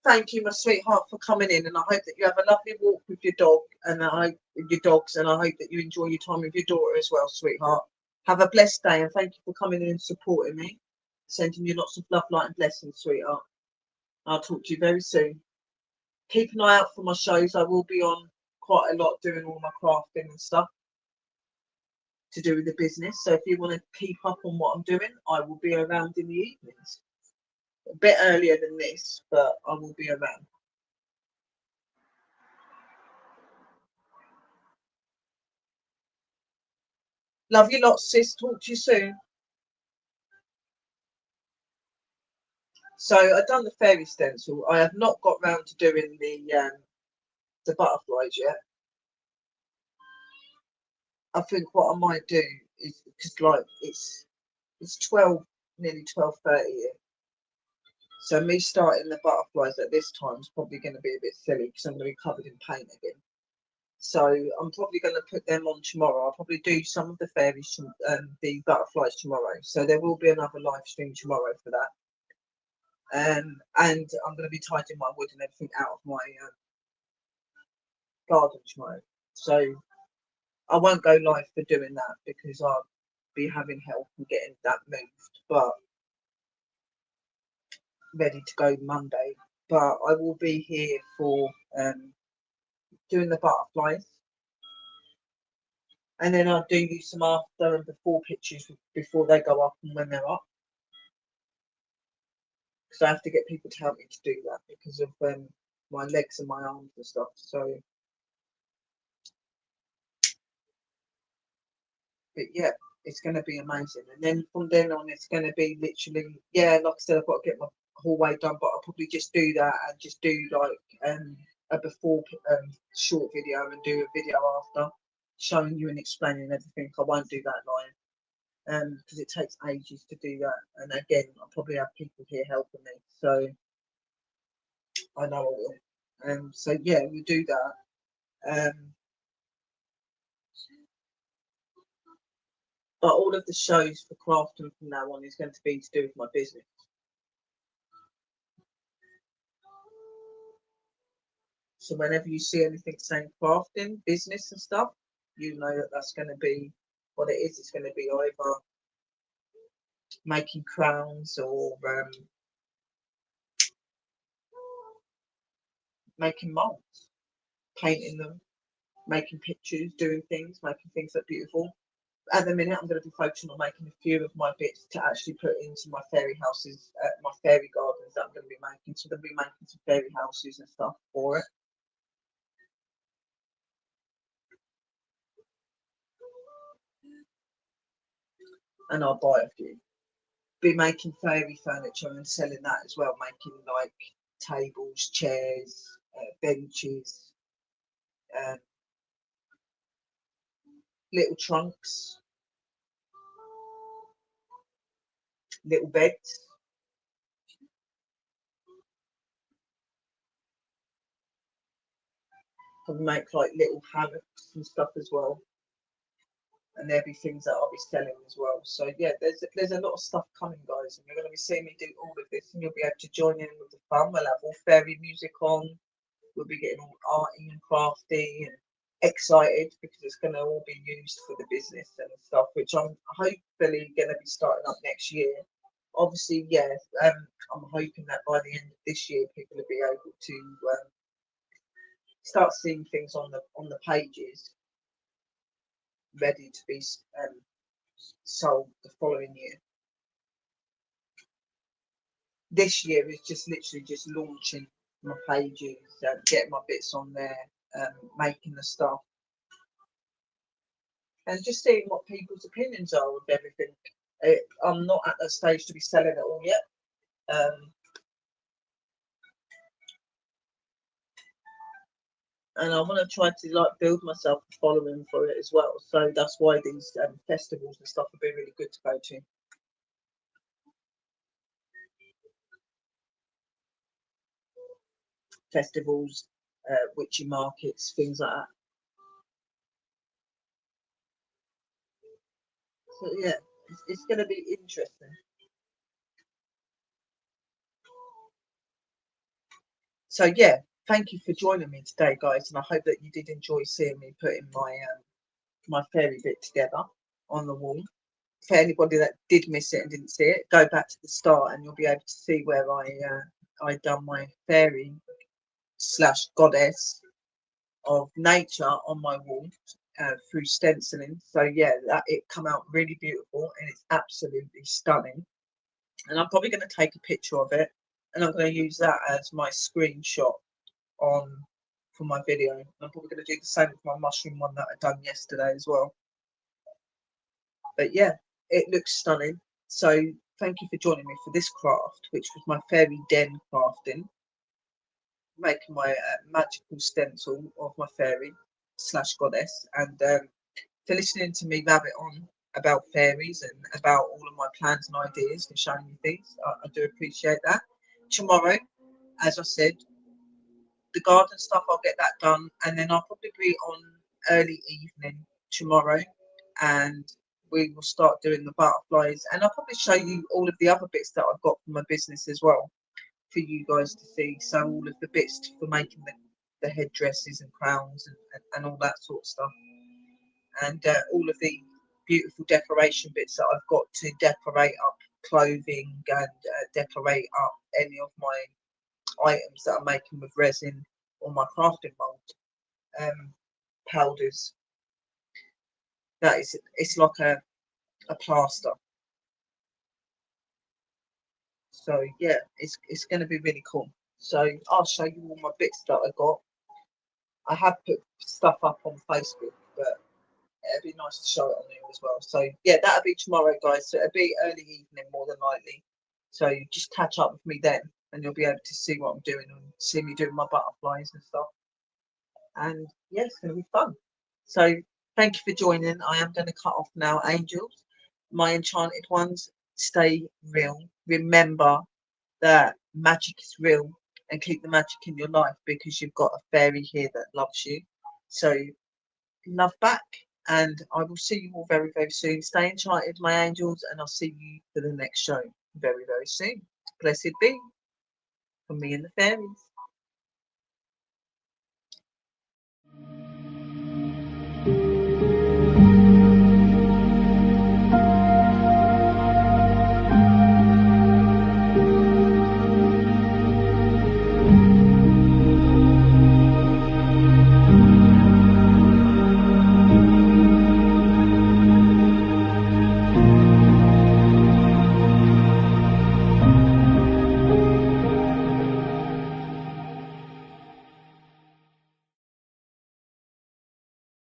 Speaker 1: Thank you, my sweetheart, for coming in, and I hope that you have a lovely walk with your dog and I hope your dogs, and I hope that you enjoy your time with your daughter as well, sweetheart. Have a blessed day, and thank you for coming in and supporting me. Sending you lots of love, light, and blessings, sweetheart. I'll talk to you very soon. Keep an eye out for my shows. I will be on quite a lot doing all my crafting and stuff to do with the business. So if you want to keep up on what I'm doing, I will be around in the evenings. A bit earlier than this, but I will be around. Love you lots, sis. Talk to you soon. So I've done the fairy stencil. I have not got round to doing the butterflies yet. I think what I might do is because like it's 12, nearly 12:30 here. So me starting the butterflies at this time is probably going to be a bit silly because I'm going to be covered in paint again. So I'm probably going to put them on tomorrow. I'll probably do some of the fairies, the butterflies tomorrow. So there will be another live stream tomorrow for that. And I'm going to be tidying my wood and everything out of my garden tomorrow. So I won't go live for doing that because I'll be having help and getting that moved. But ready to go Monday but I will be here for doing the butterflies, and then I'll do you some after and before pictures before they go up and when they're up, because I have to get people to help me to do that because of my legs and my arms and stuff. So, but yeah, it's going to be amazing. And then from then on, it's going to be literally, yeah, like I said, I've got to get my hallway done, but I'll probably just do that and just do like a before short video and do a video after showing you and explaining everything. I won't do that live because it takes ages to do that. And again, I'll probably have people here helping me. So I know I will. So yeah, we'll do that. But all of the shows for crafting from now on is going to be to do with my business. So whenever you see anything saying crafting, business and stuff, you know that that's going to be what it is. It's going to be either making crowns or making molds, painting them, making pictures, doing things, making things look beautiful. At the minute, I'm going to be focusing on making a few of my bits to actually put into my fairy houses, my fairy gardens that I'm going to be making. So I'm going to be making some fairy houses and stuff for it. And I'll buy a few. Be making fairy furniture and selling that as well, making like tables, chairs, benches, little trunks, little beds. I can make like little hammocks and stuff as well. And there'll be things that I'll be selling as well. So yeah, there's a lot of stuff coming, guys, and you're going to be seeing me do all of this, and you'll be able to join in with the fun. We'll have all fairy music on. We'll be getting all arty and crafty and excited because it's going to all be used for the business and stuff, which I'm hopefully going to be starting up next year. Obviously, yeah, I'm hoping that by the end of this year, people will be able to start seeing things on the pages ready to be sold the following year. This year is just literally just launching my pages, getting my bits on there, making the stuff, and just seeing what people's opinions are of everything. I'm not at that stage to be selling it all yet. And I want to try to like build myself a following for it as well. So that's why these festivals and stuff would be really good to go to. Festivals, witchy markets, things like that. So yeah, it's going to be interesting. So yeah, thank you for joining me today, guys, and I hope that you did enjoy seeing me putting my fairy bit together on the wall. For anybody that did miss it and didn't see it, go back to the start and you'll be able to see where I done my fairy / goddess of nature on my wall through stenciling. So yeah, that it come out really beautiful and it's absolutely stunning. And I'm probably going to take a picture of it and I'm going to use that as my screenshot for my video. I'm probably going to do the same with my mushroom one that I done yesterday as well. But yeah, it looks stunning. So thank you for joining me for this craft, which was my fairy den crafting, making my magical stencil of my fairy / goddess, and for listening to me rabbit on about fairies and about all of my plans and ideas and showing you things. I do appreciate that. Tomorrow, as I said, the garden stuff, I'll get that done, and then I'll probably be on early evening tomorrow, and we will start doing the butterflies, and I'll probably show you all of the other bits that I've got from my business as well for you guys to see. So all of the bits for making the headdresses and crowns and all that sort of stuff, and all of the beautiful decoration bits that I've got to decorate up clothing and decorate up any of my items that I'm making with resin or my crafting mold powders. That is, it's like a plaster. So yeah, it's going to be really cool. So I'll show you all my bits that I got. I have put stuff up on Facebook, but it'd be nice to show it on there as well. So yeah, that'll be tomorrow, guys. So it'll be early evening more than likely. So just catch up with me then, and you'll be able to see what I'm doing and see me doing my butterflies and stuff. And yeah, it's going to be fun. So thank you for joining. I am going to cut off now, angels. My enchanted ones, stay real. Remember that magic is real, and keep the magic in your life because you've got a fairy here that loves you. So love back, and I will see you all very, very soon. Stay enchanted, my angels, and I'll see you for the next show very, very soon. Blessed be from me and the fairies.